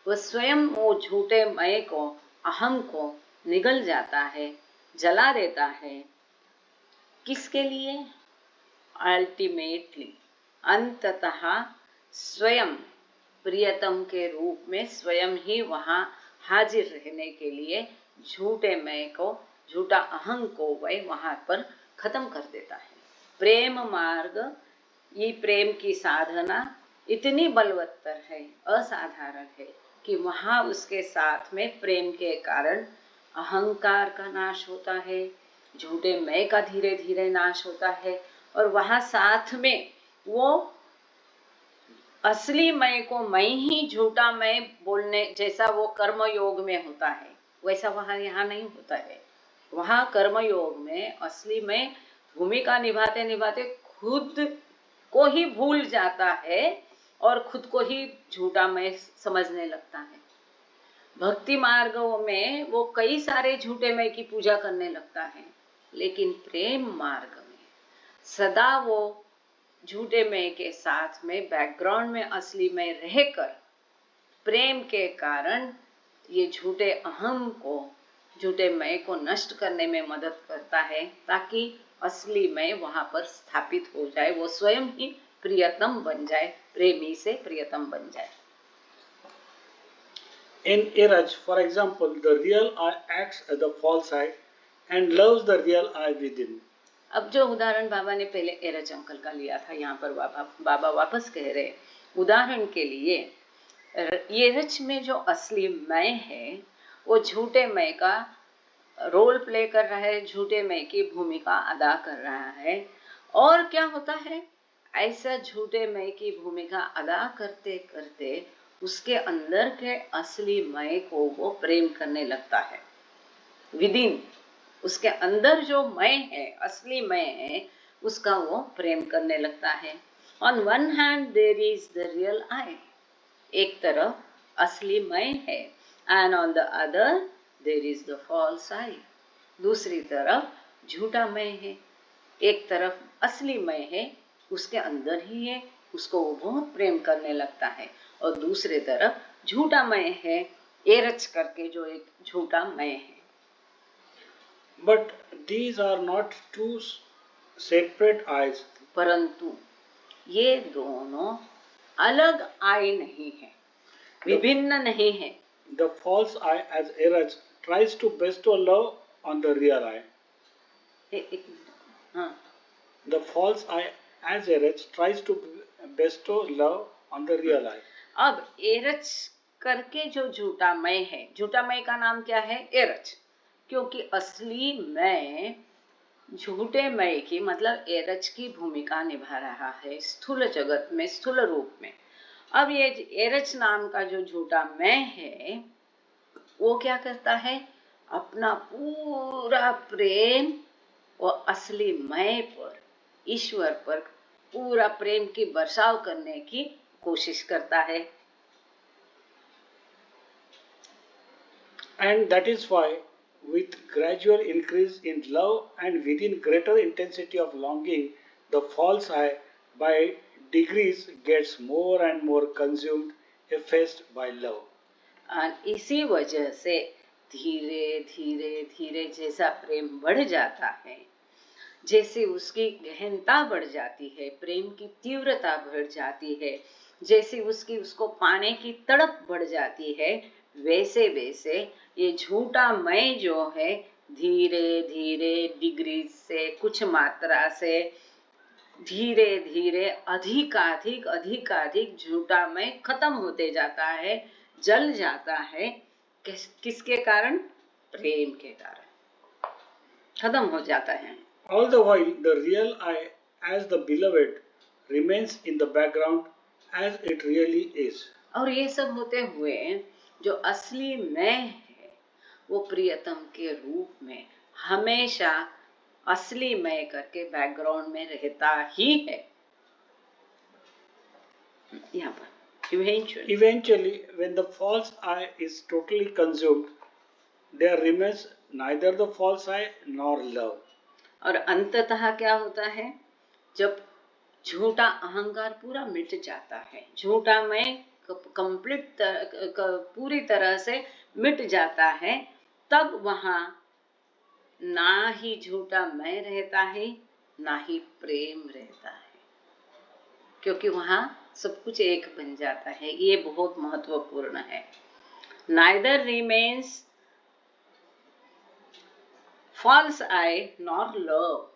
वो स्वयं वो झूठे मैं को, अहम को निगल जाता है, जला देता है। किसके लिए? अल्टीमेटली, अंततः स्वयं प्रियतम के रूप में स्वयं ही वहाँ हाजिर रहने के लिए झूठे मैं को, झूठा अहं को वह वहां पर खत्म कर देता है। प्रेम मार्ग, ये प्रेम की साधना इतनी बलवत्तर है, असाधारण है कि वहां उसके साथ में प्रेम के कारण अहंकार का नाश होता है, झूठे मैं का धीरे धीरे नाश होता है, और वहां साथ में वो असली मैं को मैं ही झूठा मैं बोलने जैसा वो कर्म योग में होता है, वैसा वहां यहाँ नहीं होता है। वहां कर्म योग में असली में भूमिका निभाते निभाते खुद को ही भूल जाता है और खुद को ही झूठा मैं समझने लगता है। भक्ति मार्गों में वो कई सारे झूठे मैं की पूजा करने लगता है, लेकिन प्रेम मार्ग में सदा वो झूठे मैं के साथ में बैकग्राउंड में असली में रहकर प्रेम के कारण ये झूठे अहम को, झूठे मैं को नष्ट करने में मदद करता है, ताकि असली मैं वहां पर स्थापित हो जाए, वो स्वयं ही प्रियतम बन जाए, प्रेमी से प्रियतम बन जाए। In Iraj, for example, the real I acts as the false I and loves the real I within. अब जो उदाहरण बाबा ने पहले एरज अंकल का लिया था, यहाँ पर बाबा वापस कह रहे, उदाहरण के लिए एरज में जो असली मैं है वो झूठे मैं का रोल प्ले कर रहा है, झूठे मैं की भूमिका अदा कर रहा है। और क्या होता है, ऐसा झूठे मैं की भूमिका अदा करते करते उसके अंदर के असली मैं को वो प्रेम करने लगता है। विदिन उसके अंदर जो मैं है, असली मैं है, उसका वो प्रेम करने लगता है। On one hand there is the real I, एक तरफ असली मैं है, and on the other there is the false I, दूसरी तरफ झूठा मैं है। एक तरफ असली मैं है, उसके अंदर ही है, उसको वो बहुत प्रेम करने लगता है, और दूसरे तरफ झूठा मैं है, एरच करके जो एक झूठा मैं है। But these are not two separate eyes. परंतु ये दोनों अलग आई नहीं है, विभिन्न नहीं है। The false I as Iraj tries to bestow love on the real I. एक मिनट, हाँ। The false I as Iraj tries to bestow love on the real I. अब एरच करके जो झूठा मैं है, झूठा मैं का नाम क्या है? एरच, क्योंकि असली मैं झूठे मैं की मतलब एरच की भूमिका निभा रहा है स्थूल जगत में, स्थूल रूप में। अब ये एरच नाम का जो झूठा मैं है वो क्या करता है, अपना पूरा प्रेम वो असली मैं पर, ईश्वर पर पूरा प्रेम की बरसाव करने की कोशिश करता है। And that is why, with gradual increase in love and within greater intensity of longing, the false I by degrees gets more and more consumed, effaced by love. और इसी वजह से धीरे धीरे धीरे जैसा प्रेम बढ़ जाता है, जैसे उसकी गहनता बढ़ जाती है, प्रेम की तीव्रता बढ़ जाती है, जैसे उसको पाने की तड़प बढ़ जाती है, वैसे वैसे ये झूठा मैं जो है धीरे धीरे डिग्री से, कुछ मात्रा से धीरे धीरे अधिकाधिक झूठा मैं खत्म होते जाता है, जल जाता है। किसके कारण? प्रेम के कारण खत्म हो जाता है। All the while, the real I, as the beloved, remains in the background as it really is. और ये सब होते हुए जो असली मैं है वो प्रियतम के रूप में हमेशा असली मैं करके बैकग्राउंड में रहता ही है। यहाँ पर Eventually, when the false I is totally consumed, there remains neither the false I nor love. और अंततः क्या होता है? जब झूठा अहंकार पूरा मिट जाता है, झूठा मैं कंप्लीट पूरी तरह से मिट जाता है, तब वहां ना ही झूठा मैं रहता है, ना ही प्रेम रहता है, क्योंकि वहां सब कुछ एक बन जाता है। ये बहुत महत्वपूर्ण है। Neither remains false I nor love.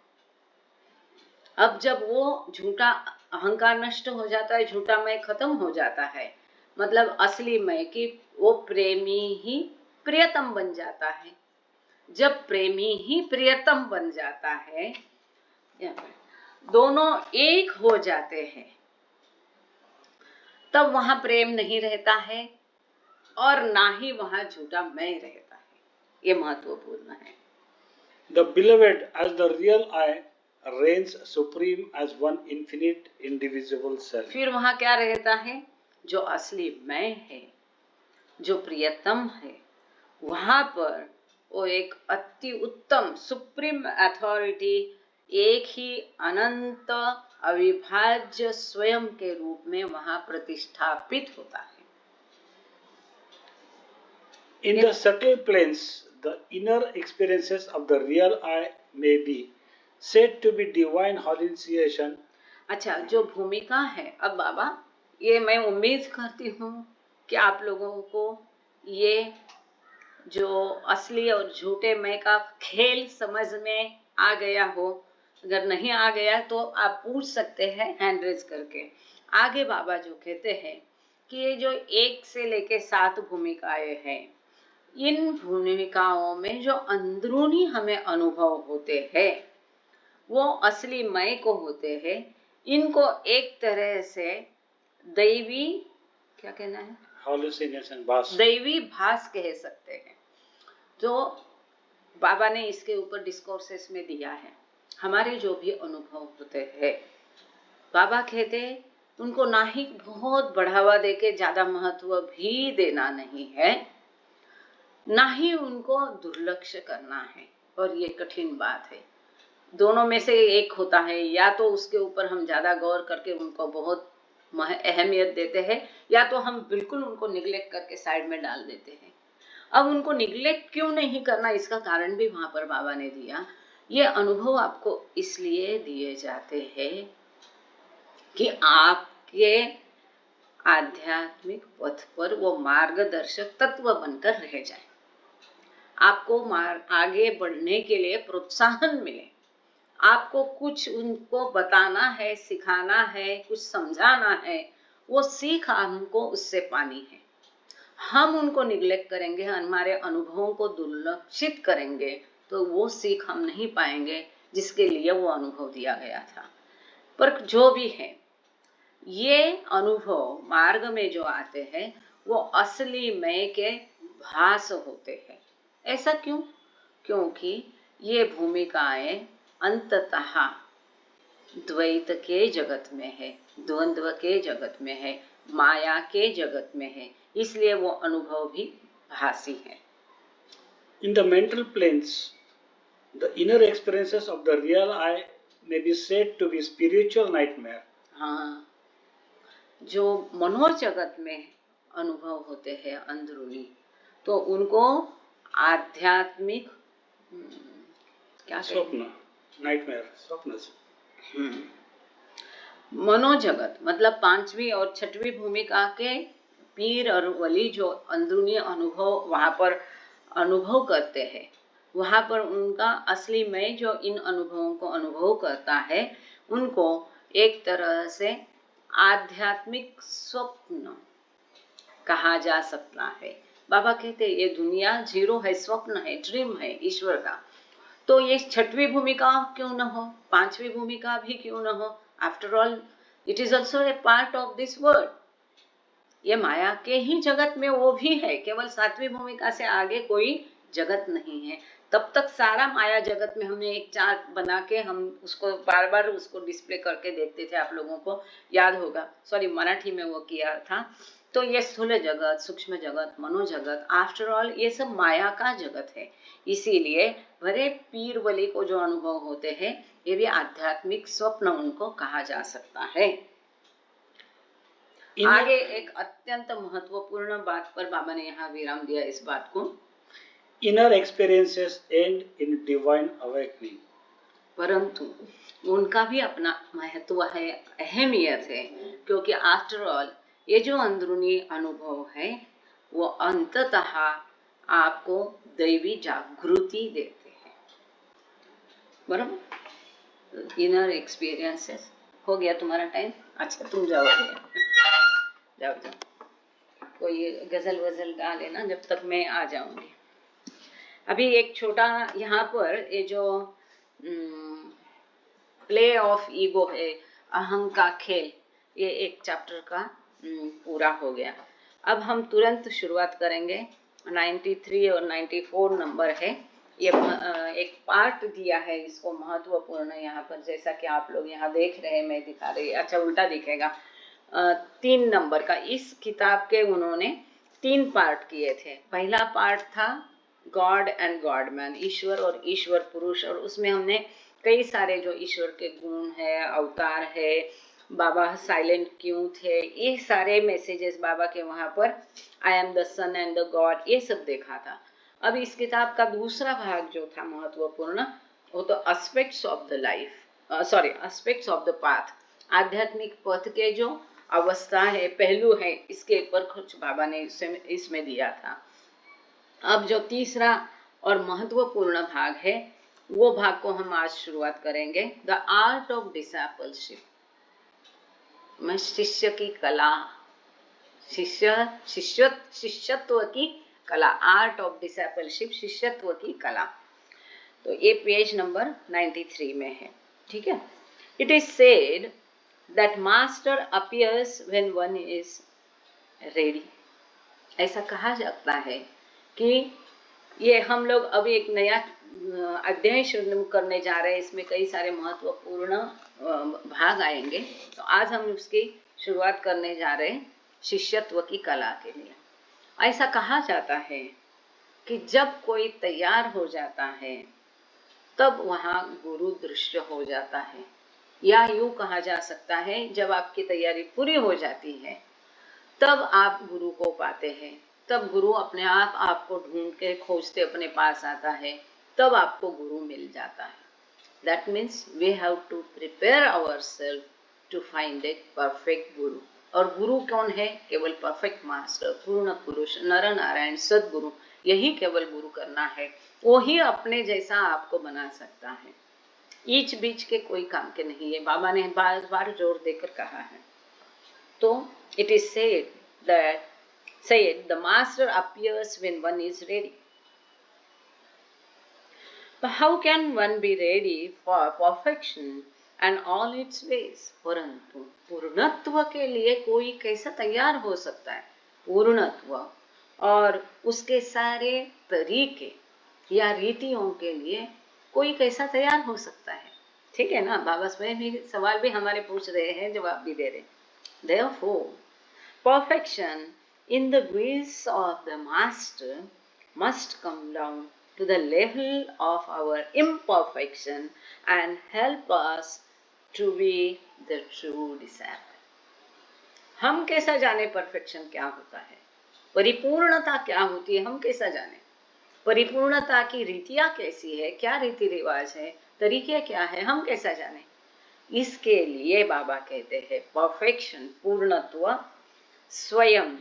अब जब वो झूठा अहंकार नष्ट हो जाता है, झूठा मैं खत्म हो जाता है, मतलब असली मैं की वो प्रेमी ही प्रियतम बन जाता है। जब प्रेमी ही प्रियतम बन जाता है, दोनों एक हो जाते हैं, तब वहां प्रेम नहीं रहता है और ना ही वहां झूठा मैं रहता है। ये महत्वपूर्ण है। The beloved as the real I reigns supreme as one infinite indivisible self. फिर वहां क्या रहता है? जो असली मैं है, जो प्रियतम है, वहां पर वो एक अति उत्तम सुप्रीम अथॉरिटी, एक ही अनंत अविभाज्य स्वयं के रूप में वहां प्रतिष्ठापित होता है। In the subtle planes, the inner experiences of the real I may be said to be divine hallucination. अच्छा, जो भूमिका है, अब बाबा ये मैं उम्मीद करती हूँ कि आप लोगों को ये जो असली और झूठे मैं का खेल समझ में आ गया हो। अगर नहीं आ गया तो आप पूछ सकते हैं हैंड रेज करके। आगे बाबा जो कहते हैं कि ये जो 1 से लेके 7 भूमिकाएं हैं, इन भूमिकाओं में जो अंदरूनी हमें अनुभव होते हैं वो असली मैं को होते हैं। इनको एक तरह से दैवी, क्या कहना है, Hallucination, भास, दैवी भास कह सकते हैं। जो बाबा ने इसके ऊपर डिस्कोर्सेस में दिया है, हमारे जो भी अनुभव होते हैं, बाबा कहते हैं उनको ना ही बहुत बढ़ावा देके ज्यादा महत्व भी देना नहीं है, ना ही उनको दुर्लक्ष्य करना है। और ये कठिन बात है। दोनों में से एक होता है, या तो उसके ऊपर हम ज्यादा गौर करके उनको बहुत अहमियत देते हैं, या तो हम बिल्कुल उनको निग्लेक्ट करके साइड में डाल देते हैं। अब उनको निग्लेक्ट क्यों नहीं करना, इसका कारण भी वहां पर बाबा ने दिया। ये अनुभव आपको इसलिए दिए जाते हैं कि आपके आध्यात्मिक पथ पर वो मार्गदर्शक तत्व बनकर रह जाए, आपको आगे बढ़ने के लिए प्रोत्साहन मिले, आपको कुछ उनको बताना है, सिखाना है, कुछ समझाना है, वो सीख हमको उससे पानी है। हम उनको निग्लेक्ट करेंगे, हमारे अनुभवों को दुर्लक्षित करेंगे, तो वो सीख हम नहीं पाएंगे जिसके लिए वो अनुभव दिया गया था। पर जो भी है, ये अनुभव मार्ग में जो आते हैं वो असली मैं के भास होते हैं। ऐसा क्यों? क्योंकि ये भूमिकाएं अंततः द्वैत के जगत में है, द्वंद्व के जगत में है, माया के जगत में है, इसलिए वो अनुभव भी भासी है। In the mental planes, the inner experiences of the real I may be said to be spiritual nightmare. हाँ, जो मनोजगत में अनुभव होते हैं अंदरूनी, तो उनको आध्यात्मिक क्या स्वप्न, नाइटमेयर, स्वप्न। मनोजगत मतलब पांचवी और छठवीं भूमिका के पीर और वली जो अंदरूनी अनुभव वहां पर अनुभव करते हैं, वहां पर उनका असली मैं जो इन अनुभवों को अनुभव करता है, उनको एक तरह से आध्यात्मिक स्वप्न कहा जा सकता है। बाबा कहते ये दुनिया जीरो है, स्वप्न है, ड्रीम है ईश्वर का। तो ये छठवीं भूमिका क्यों न हो, पांचवी भूमिका भी क्यों न हो, after all it is also a part of this world. ये माया के ही जगत में वो भी है, केवल सातवीं भूमिका से आगे कोई जगत नहीं है। तब तक सारा माया जगत में हमने एक चार्ट बना के हम उसको बार बार उसको डिस्प्ले करके देखते थे, आप लोगों को याद होगा, सॉरी मराठी में वो किया था। तो ये स्थूल जगत, सूक्ष्म जगत, मनोजगत, आफ्टर ऑल ये सब माया का जगत है। इसीलिए भरे पीर वली को जो अनुभव होते हैं, ये भी आध्यात्मिक स्वप्न उनको कहा जा सकता है। आगे एक अत्यंत महत्वपूर्ण बात पर बाबा ने यहाँ विराम दिया इस बात को, inner experiences and in divine awakening. परंतु उनका भी अपना महत्व है, अहमियत है, क्योंकि आफ्टर ऑल ये जो अंदरूनी अनुभव है वो अंततः आपको दैवी जागृति देते हैं। बराबर, इनर एक्सपीरियंसेस। हो गया तुम्हारा टाइम? अच्छा तुम जाओ, जाओ जाओ, कोई गजल वजल गा लेना जब तक मैं आ जाऊंगी। अभी एक छोटा यहाँ पर ये जो प्ले ऑफ ईगो है, अहं का खेल, ये एक चैप्टर का पूरा हो गया। अब हम तुरंत शुरुआत करेंगे। 93 और 94 नंबर है, ये एक पार्ट दिया है इसको महत्वपूर्ण यहाँ पर, जैसा कि आप लोग यहाँ देख रहे हैं, मैं दिखा रही, अच्छा उल्टा दिखेगा। 3 नंबर का इस किताब के उन्होंने 3 पार्ट किए थे। पहला पार्ट था गॉड एंड गॉड मैन, ईश्वर और ईश्वर पुरुष, और उसमें हमने कई सारे जो ईश्वर के गुण है, अवतार है, बाबा साइलेंट क्यों थे, ये सारे मैसेजेस बाबा के वहां पर, I am the son and the god, ये सब देखा था। अब इस किताब का दूसरा भाग जो था महत्वपूर्ण, वो तो aspects of the life, sorry aspects of the path, आध्यात्मिक पथ के जो अवस्था है, पहलू है, इसके ऊपर कुछ बाबा ने इसमें दिया था। अब जो तीसरा और महत्वपूर्ण भाग है, वो भाग को हम आज शुरुआत करेंगे, द आर्ट ऑफ डिसाइपलशिप, में शिष्य की कला, शिष्यत्व की कला, आर्ट ऑफ डिसाइपलशिप, शिष्यत्व की कला। तो ये पेज नंबर 93 में है, ठीक है। It is said that master appears when one is ready. ऐसा कहा जाता है कि ये हम लोग अभी एक नया अध्याय शुरू करने जा रहे हैं, इसमें कई सारे महत्वपूर्ण भाग आएंगे। तो आज हम उसकी शुरुआत करने जा रहे हैं शिष्यत्व की कला के लिए। ऐसा कहा जाता है कि जब कोई तैयार हो जाता है तब वहाँ गुरु दृश्य हो जाता है, या यूं कहा जा सकता है जब आपकी तैयारी पूरी हो जाती है तब आप गुरु को पाते हैं, तब गुरु अपने आप आपको ढूंढ के खोजते अपने पास आता है, तब आपको गुरु मिल जाता है। That means we have to prepare ourselves to find a perfect guru. और गुरु कौन है? केवल परफेक्ट मास्टर, पूर्ण पुरुष, नर नारायण, सदगुरु, यही केवल गुरु करना है। वो ही अपने जैसा आपको बना सकता है, ईच बीच के कोई काम के नहीं है। बाबा ने बार बार जोर देकर कहा है। तो it is said the master appears when one is ready. But how can one be ready for perfection and all its ways? परंतु पूर्णत्व के लिए कोई कैसा तैयार हो सकता है? पूर्णत्व और उसके सारे तरीके या रीतियों के लिए कोई कैसा तैयार हो सकता है? ठीक है ना, बाबा स्वयं भी सवाल भी हमारे पूछ रहे हैं, जवाब भी दे रहे हैं। Therefore, perfection in the grace of the Master must come down to the level of our imperfection and help us to be the true disciple. हम कैसा जाने परफेक्शन क्या होता है, परिपूर्णता क्या होती है, हम कैसा जाने? परिपूर्णता की रीतियां कैसी है, क्या रीति रिवाज है, तरीके क्या है, हम कैसा जाने। इसके लिए बाबा कहते हैं परफेक्शन, पूर्णत्व स्वयं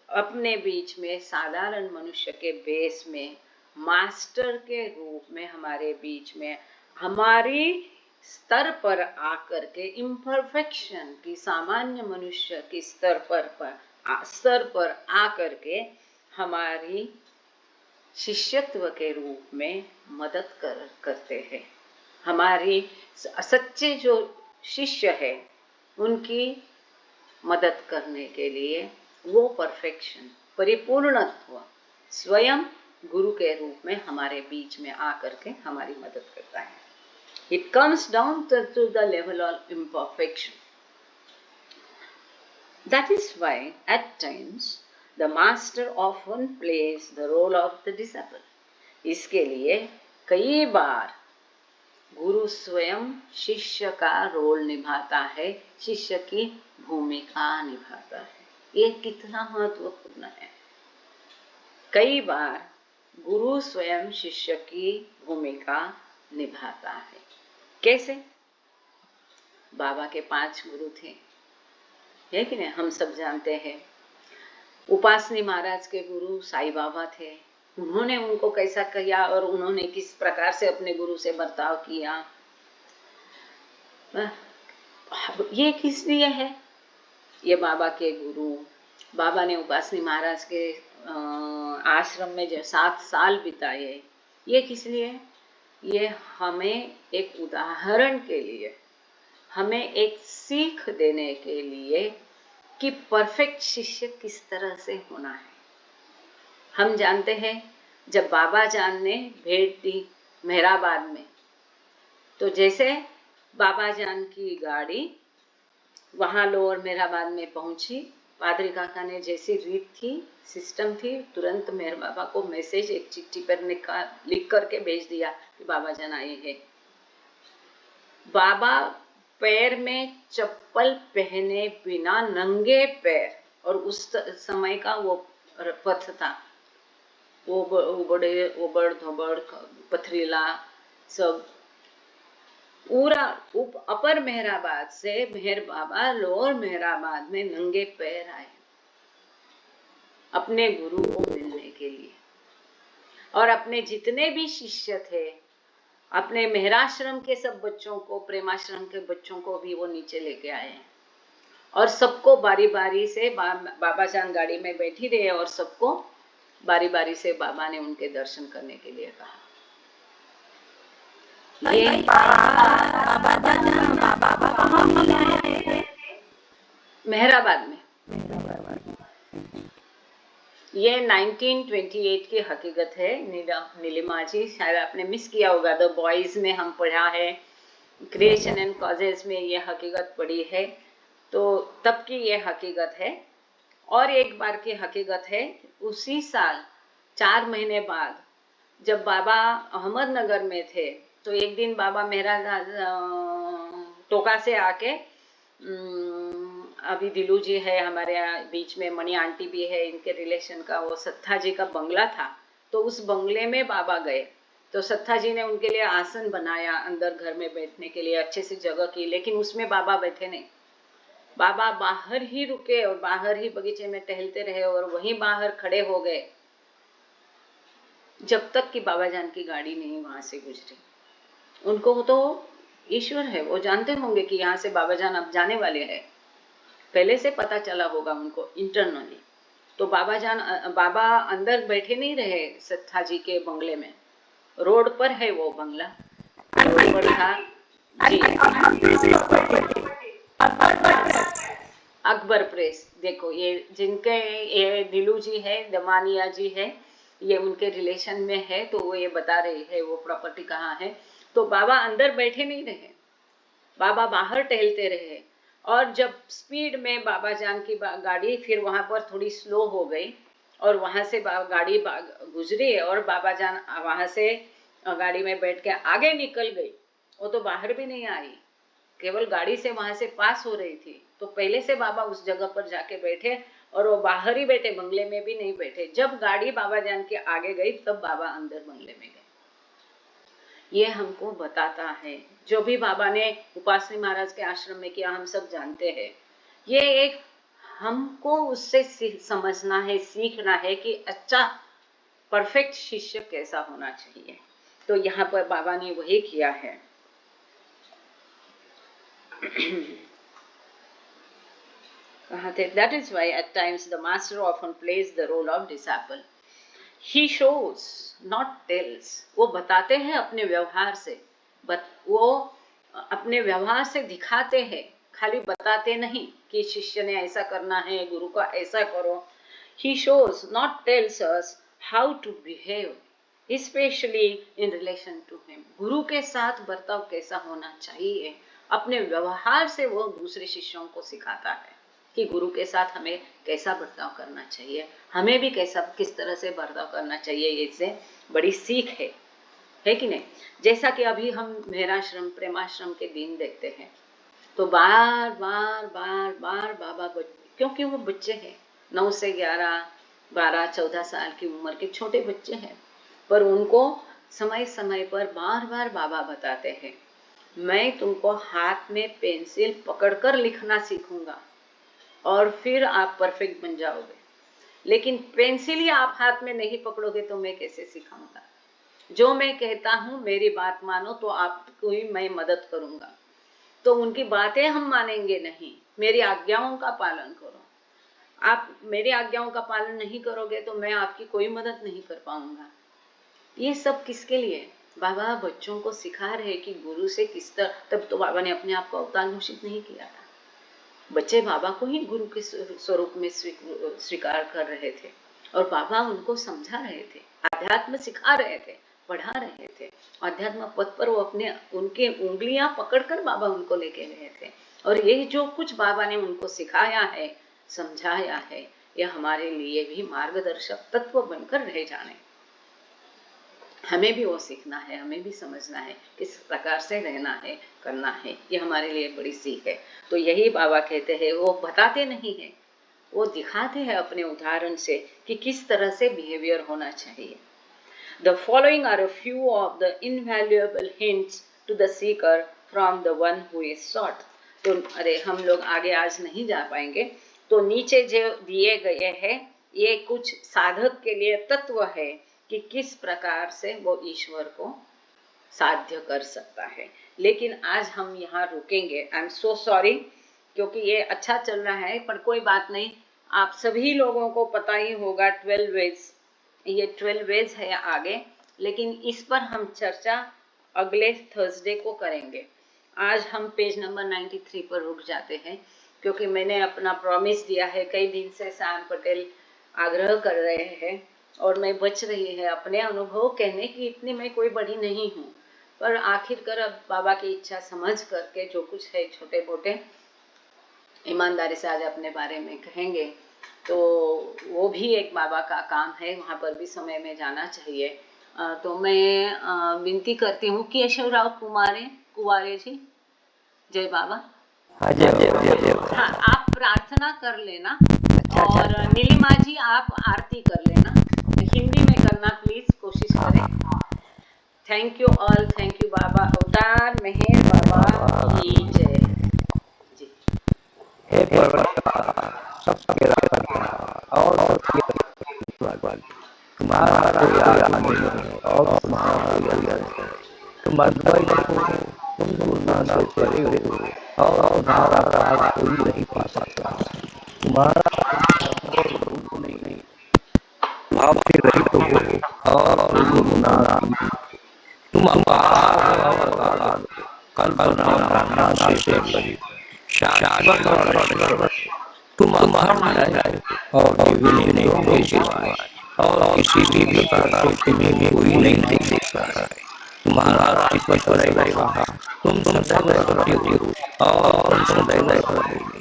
अपने बीच में साधारण मनुष्य के बेस में मास्टर के रूप में हमारे बीच में हमारी स्तर पर आकर के इम्परफेक्शन की सामान्य मनुष्य की स्तर पर आकर के हमारी शिष्यत्व के रूप में मदद करते हैं। हमारी सच्चे जो शिष्य है उनकी मदद करने के लिए वो परफेक्शन, परिपूर्णत्व स्वयं गुरु के रूप में हमारे बीच में आकर के हमारी मदद करता है। It comes down to the level of imperfection. That is why at times the master often plays the role of the disciple. इसके लिए कई बार गुरु स्वयं शिष्य का रोल निभाता है, शिष्य की भूमिका निभाता है। ये कितना महत्वपूर्ण है। कई बार गुरु स्वयं शिष्य की भूमिका निभाता है। कैसे? बाबा के 5 गुरु थे, है कि नहीं, हम सब जानते हैं। उपासनी महाराज के गुरु साईं बाबा थे। उन्होंने उनको कैसा किया और उन्होंने किस प्रकार से अपने गुरु से बर्ताव किया, ये किस लिए है? ये बाबा के गुरु, बाबा ने उपासनी महाराज के आश्रम में जो 7 साल बिताए, ये किस लिए? ये हमें एक उदाहरण के लिए, हमें एक सीख देने के लिए कि परफेक्ट शिष्य किस तरह से होना है। हम जानते हैं जब बाबा जान ने भेंट दी मेहराबाद में, तो जैसे बाबा जान की गाड़ी वहां लोअर मेहराबाद में पहुंची, पादरी काका ने जैसी रीत थी, सिस्टम थी, तुरंत मेहर बाबा को मैसेज एक चिट्ठी पर लिख करके भेज दिया कि बाबा जान आए हैं। बाबा पैर में चप्पल पहने बिना नंगे पैर, और उस समय का वो पथ था, उबड़ धोबड़ पथरीला सब, पूरा अपर मेहराबाद से मेहर बाबा लोअर मेहराबाद में नंगे पैर आए अपने गुरु को मिलने के लिए। और अपने जितने भी शिष्य थे, अपने मेहराश्रम के सब बच्चों को, प्रेमाश्रम के बच्चों को भी वो नीचे लेके आए और सबको बारी बारी से बाबा जान गाड़ी में बैठी रहे और सबको बारी बारी से बाबा ने उनके दर्शन करने के लिए कहा। मेहराबाद में ये 1928 की हकीकत है। नीलिमा जी, शायद आपने मिस किया होगा, द बॉयज में हम पढ़ा है, क्रिएशन एंड कॉजेस में ये हकीकत पढ़ी है, तो तब की ये हकीकत है। और एक बार की हकीकत है, उसी साल 4 महीने बाद जब बाबा अहमदनगर में थे, तो एक दिन बाबा मेरा टोका से आके, अभी दिलू जी है हमारे बीच में, मणि आंटी भी है, इनके रिलेशन का वो सत्था जी का बंगला था, तो उस बंगले में बाबा गए। तो सत्था जी ने उनके लिए आसन बनाया, अंदर घर में बैठने के लिए अच्छे से जगह की, लेकिन उसमें बाबा बैठे नहीं। बाबा बाहर ही रुके और बाहर ही बगीचे में टहलते रहे और वहीं बाहर खड़े हो गए जब तक कि बाबा जान की गाड़ी नहीं वहां से गुजरी। उनको तो ईश्वर है, वो जानते होंगे कि यहाँ से बाबा जान अब जाने वाले हैं, पहले से पता चला होगा उनको इंटरनली। तो बाबा अंदर बैठे नहीं रहे सत्था जी के बंगले में, रोड पर है वो बंगला, रोड पर था जी, अकबर प्रेस। देखो ये जिनके, ये दिलू जी है, दमानिया जी है, ये उनके रिलेशन में है, तो वो ये बता रहे हैं वो प्रॉपर्टी कहाँ है। तो बाबा अंदर बैठे नहीं रहे, बाबा बाहर टहलते रहे। और जब स्पीड में बाबा जान की गाड़ी फिर वहां पर थोड़ी स्लो हो गई और वहां से गाड़ी गुजरी और बाबा जान वहां से गाड़ी में बैठ के आगे निकल गई, वो तो बाहर भी नहीं आई, केवल गाड़ी से वहां से पास हो रही थी। तो पहले से बाबा उस जगह पर जाके बैठे और वो बाहर ही बैठे, बंगले में भी नहीं बैठे। जब गाड़ी बाबा जान के आगे गई तब बाबा अंदर बंगले में गए। ये हमको बताता है, जो भी बाबा ने उपासनी महाराज के आश्रम में किया हम सब जानते हैं। ये एक हमको उससे समझना है, सीखना है कि अच्छा परफेक्ट शिष्य कैसा होना चाहिए। तो यहाँ पर बाबा ने वही किया है। कहा थे, that is why at times the master often plays the role of disciple. He shows, not tells. वो बताते हैं अपने व्यवहार से, वो अपने व्यवहार से दिखाते हैं, खाली बताते नहीं कि शिष्य ने ऐसा करना है, गुरु का ऐसा करो। He shows, not tells us how to behave, especially in relation to him. गुरु के साथ बर्ताव कैसा होना चाहिए, अपने व्यवहार से वो दूसरे शिष्यों को सिखाता है कि गुरु के साथ हमें कैसा बर्ताव करना चाहिए, हमें भी किस तरह से बर्ताव करना चाहिए। इससे बड़ी सीख है कि नहीं। जैसा कि अभी हम मेहराश्रम प्रेमाश्रम के दिन देखते हैं, तो बार बार बार बार बाबा, क्योंकि वो बच्चे हैं, 9 से 11, 12, 14 साल की उम्र के छोटे बच्चे हैं, पर उनको समय समय पर बार बार बाबा बताते हैं, मैं तुमको हाथ में पेंसिल पकड़कर लिखना सीखूंगा और फिर आप परफेक्ट बन जाओगे, लेकिन पेंसिल ही आप हाथ में नहीं पकड़ोगे तो मैं कैसे सिखाऊंगा। जो मैं कहता हूँ मेरी बात मानो तो आपको ही मैं मदद करूंगा। तो उनकी बातें हम मानेंगे नहीं, मेरी आज्ञाओं का पालन करो। आप मेरी आज्ञाओं का पालन नहीं करोगे तो मैं आपकी कोई मदद नहीं कर पाऊंगा। ये सब किसके लिए? बाबा बच्चों को सिखा रहे कि गुरु से किस तरह। तब तो बाबा ने अपने आप को अवतार घोषित नहीं किया था, बच्चे बाबा को ही गुरु के स्वरूप में स्वीकार कर रहे थे और बाबा उनको समझा रहे थे, आध्यात्म सिखा रहे थे, पढ़ा रहे थे। आध्यात्म पथ पर वो अपने उनके उंगलियां पकड़कर बाबा उनको लेके गए थे। और ये जो कुछ बाबा ने उनको सिखाया है, समझाया है, यह हमारे लिए भी मार्गदर्शक तत्व बनकर रह जाने। हमें भी वो सीखना है, हमें भी समझना है किस प्रकार से रहना है, करना है। ये हमारे लिए बड़ी सीख है। तो यही बाबा कहते हैं, वो बताते नहीं है, वो दिखाते हैं अपने उदाहरण से कि किस तरह से बिहेवियर होना चाहिए। The following are a few of the invaluable hints to the seeker from the one who is sought. तो अरे हम लोग आगे आज नहीं जा पाएंगे, तो नीचे जो दिए गए हैं ये कुछ साधक के लिए तत्व है कि किस प्रकार से वो ईश्वर को साध्य कर सकता है। लेकिन आज हम यहाँ रुकेंगे। आई एम सो सॉरी, क्योंकि ये अच्छा चल रहा है, पर कोई बात नहीं, आप सभी लोगों को पता ही होगा 12 वेज, ये 12 वेज है आगे, लेकिन इस पर हम चर्चा अगले थर्सडे को करेंगे। आज हम पेज नंबर 93 पर रुक जाते हैं, क्योंकि मैंने अपना प्रॉमिस दिया है, कई दिन से श्याम पटेल आग्रह कर रहे हैं और मैं बच रही है अपने अनुभव कहने की। इतनी मैं कोई बड़ी नहीं हूँ, पर आखिरकार अब बाबा की इच्छा समझ करके जो कुछ है छोटे मोटे ईमानदारी से आज अपने बारे में कहेंगे। तो वो भी एक बाबा का काम है, वहाँ पर भी समय में जाना चाहिए। तो मैं विनती करती हूँ कि केशवराव कुमारे जी, जय बाबा। हाँ, आप प्रार्थना कर लेना और नीलिमा जी आप आरती कर लेना, हिंदी में करना प्लीज, कोशिश करें। Thank you all, thank you Baba. Avatar Meher बाबा की जय जी। हे परमात्मा, सबके रक्षा और तुम्हारा कोई आदमी नहीं और तुम्हारा तुम अद्वैत हो, तुम गुरुनाथ से परे हो और तुम्हारा राज कोई नहीं पा सकता। तुम्हारा नहीं, आपके रहित हो और गुरुनाथ तुम अपार कल्पना से बड़ी शाश्वत और तुम अमर और और किसी भी प्रकार से तुम्हें कोई नहीं देख सकता है। तुम्हारा अस्तित्व रहेगा, तुम सदैव करते हो और तुम सदैव करोगे।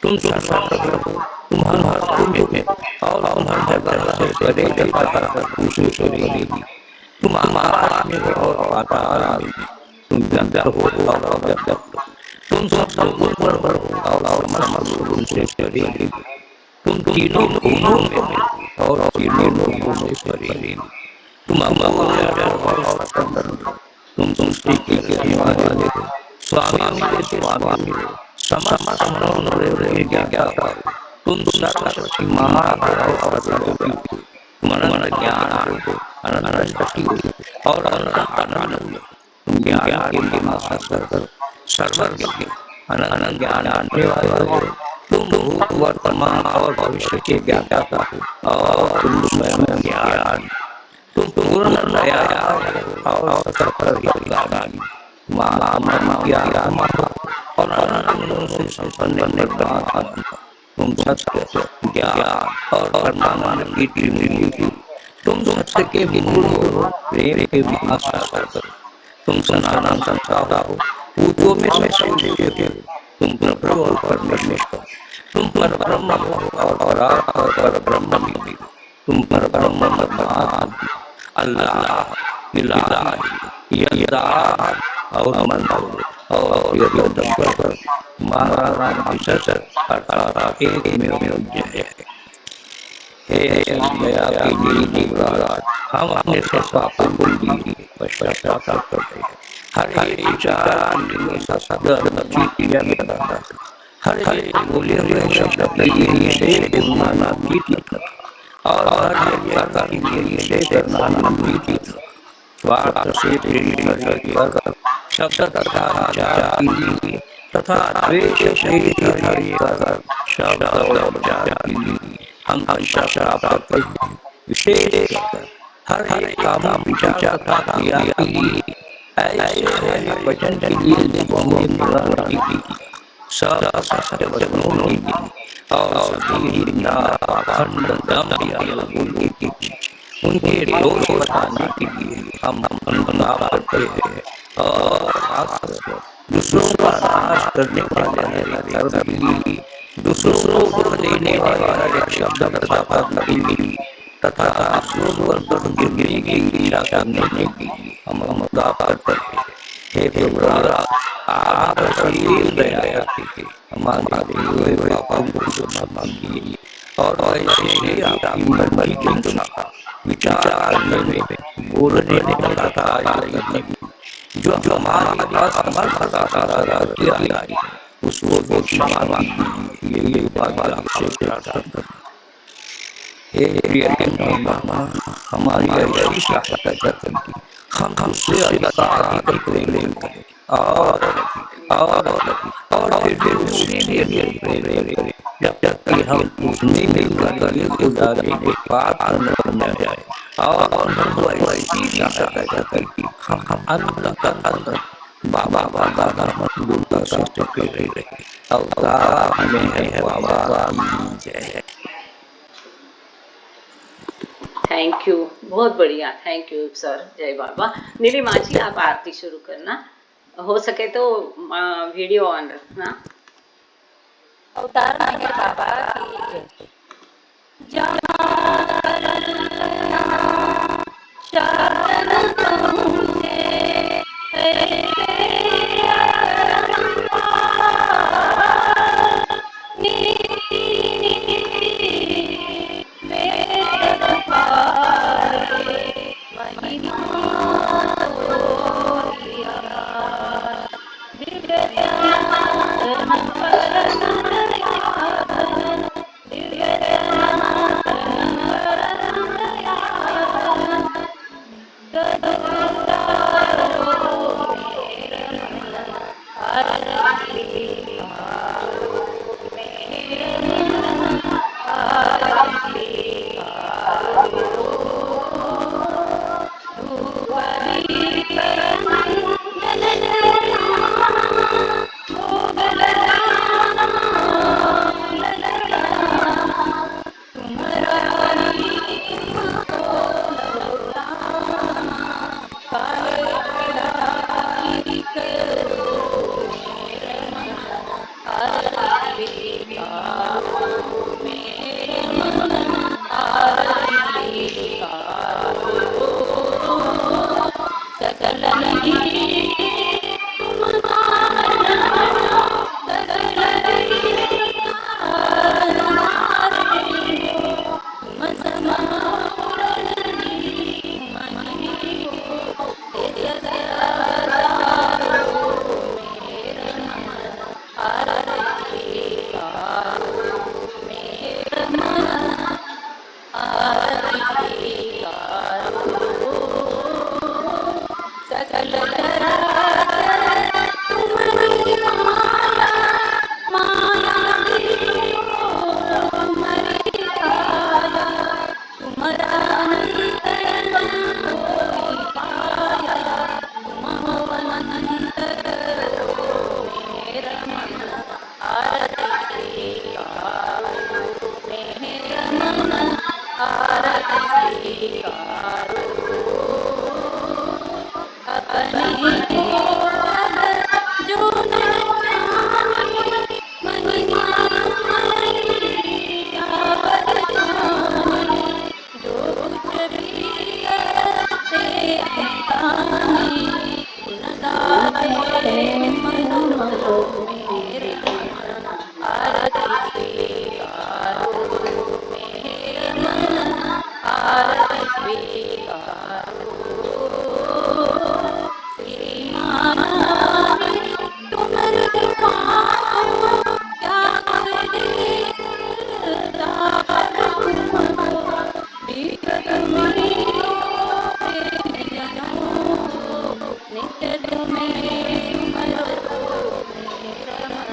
तुम सर्वत्र हो, तुम हर हाल में और तुम हर जगह से परे करेगी। तुम आकाश में हो और पाताल में, तुम व्यक्त हो और अव्यक्त हो, तुम सब ऊपर हो और समस्त से परे। तुम तीनों कोनों में और तीनों लोगों से परे, तुम अमर और स्वतंत्र, तुम सृष्टि के करने वाले हो, स्वामी मेरे स्वामी हो, समस्त मनोरथ ज्ञाता हो, तुम सर्वशक्तिमान और सर्वव्यापी हो, तुम अनंत ज्ञान हो, अनंत शक्ति हो और अनंत आनंद हो, तुम ज्ञान के लिए महासागर हो, सर्वज्ञ अनंत ज्ञान आने वाले हो, तुम भूत वर्तमान और भविष्य के ज्ञाता हो और तुम स्वयं ज्ञान, तुम पूर्ण दया और सत्य महान ज्ञान और अनंत से संपन्न परमात्मा, तुम सत्य ज्ञान और परमानंद की त्रिमूर्ति, तुम सत्य के मूल हो, प्रेम के महासागर हो, तुम सनातन संसार हो, पूजो में से तुम प्रभु और परमेश्वर, तुम पर ब्रह्म हो और पर ब्रह्म भी, तुम पर ब्रह्म परमात्मा अल्लाह इलाही यल्लाह और मंदर और यदंबर महाराज विशेष अर्थात एक में जय है। हे दया की निराज, हम अपने से पाप भूल गए, पश्चाताप करते हैं, हर एक विचार में सदा चीटियां मिटाता, हर एक बोले हुए शब्द के लिए से गुनाह की और हर एक प्रकार के लिए से करना की स्वार्थ से प्रेरित कर शब्द तथा विचार के लिए तथा द्वेष से कर शब्द और विचार के लिए हम पश्चाताप करते हैं, विशेष हर एक काम विचार तथा क्रिया के लिए ऐसे वचन के लिए सब सत्य वचनों की और खंड दम उनके दोष बताने के लिए हम अनुताप करते हैं और दूसरों का नाश करने वाले दूसरों को देने वाले शब्द तथा दूसरों पर गिरने की इच्छा करने के लिए हम अनुताप करते हैं। हे प्रभु, आप सभी दया कीजिए, हमारे हुए पापों को क्षमा कीजिए और ऐसे ही आपकी मर्जी के अनुसार विचार करने में बोलने में तथा जो हमारे पास समर्थ किया उसको क्षमा कीजिए, ये बात आपसे प्रार्थना करते हैं। हे प्रिय हमारी ऐसी सहायता करके हम हमसे अधिकार प्रेम करें और फिर उन्हें जब तक कि हम उसमें मिलकर खुदा के पात्र न जाए और हम ऐसी सहायता करके हम अंत बाबा बाबा दुर्गा सत्य करते रहे अवतार में है बाबा जय। थैंक यू, बहुत बढ़िया, थैंक यू सर, जय बाबा। नीलिमा जी आप आरती शुरू करना, हो सके तो वीडियो ऑन रखना। अवतार में है बाबा की सकल चराचर तुम्हारी माया, माया तुम्हारी काया, तुम्हारा अंतर कोई पाया, तुम अंतर मेरा मन आरती स्वीकारो, मेरा मन आरती स्वीकारो, अपने को अगर जो न जाने, महिमा तुम्हारी आवत जाने, जो कुछ भी करते गाने, गुण गाए मनो मेरे मन आरती स्वीकारो, मेरे मन आरती स्वीकारो। श्री मानवी तुम्हारी पाओ, क्या कर देता तुमको, बीच तुम्हें नित्य तुम्हें सुमरो, मेरा मन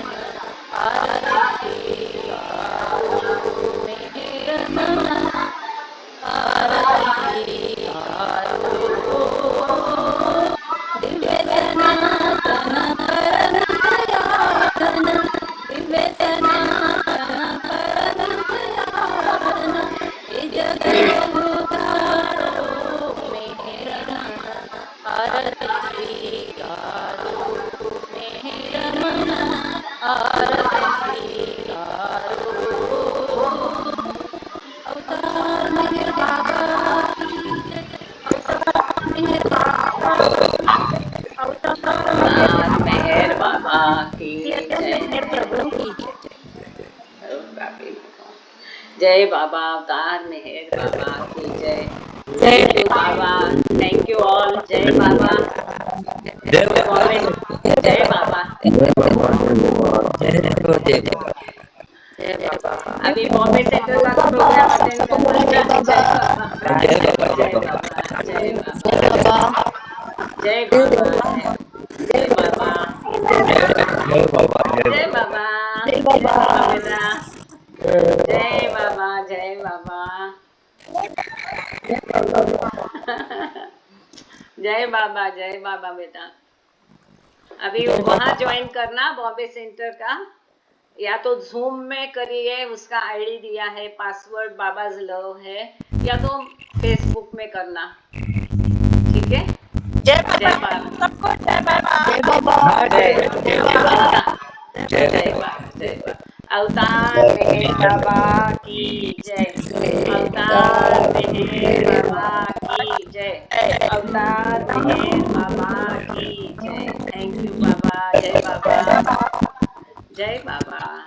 आरती स्वीकारो, मेरा मन आरती स्वीकारो। दिव्य सनातन परम सनातन, दिव्य सनातन परम सनातन, ये जगत उद्धारो, मेरा मन आरती स्वीकारो, मेरा मन आरती स्वीकारो। अवतार मेरे बाबा की जय, अवतार मेरे बाबा, अवतार मेहर बाबा की जय। प्रभु की जय बाबा, अवतार मेहर बाबा की जय। जय thank you Baba, thank you all. जय बाबा, जय बाबा, जय बाबा, जय बाबा, जय बाबा। अभी बॉम्बे सेंट्रल का प्रोग्राम अटेंड करना। जय बाबा, जय बाबा, जय जय बाबा, बाबा। जय बाबा, जय बाबा, जय बाबा, जय बाबा, जय बाबा, जय बाबा, जय बाबा, जय बाबा, जय बाबा, जय बाबा बेटा। अभी वहाँ ज्वाइन करना बॉम्बे सेंटर का, या तो जूम में करिए, उसका आईडी दिया है, पासवर्ड बाबाज लव है, या तो फेसबुक में करना, ठीक है। जय जय बाबा, बाबा, सबको जय बाबा, जय बाबा, जय जय बाबा, जय जय बाबा, जय बाबा। अवतार मेहर बाबा की जय, अवतार मेहर बाबा की जय, अवतार मेहर बाबा की जय। थैंक यू बाबा, जय बाबा, जय बाबा।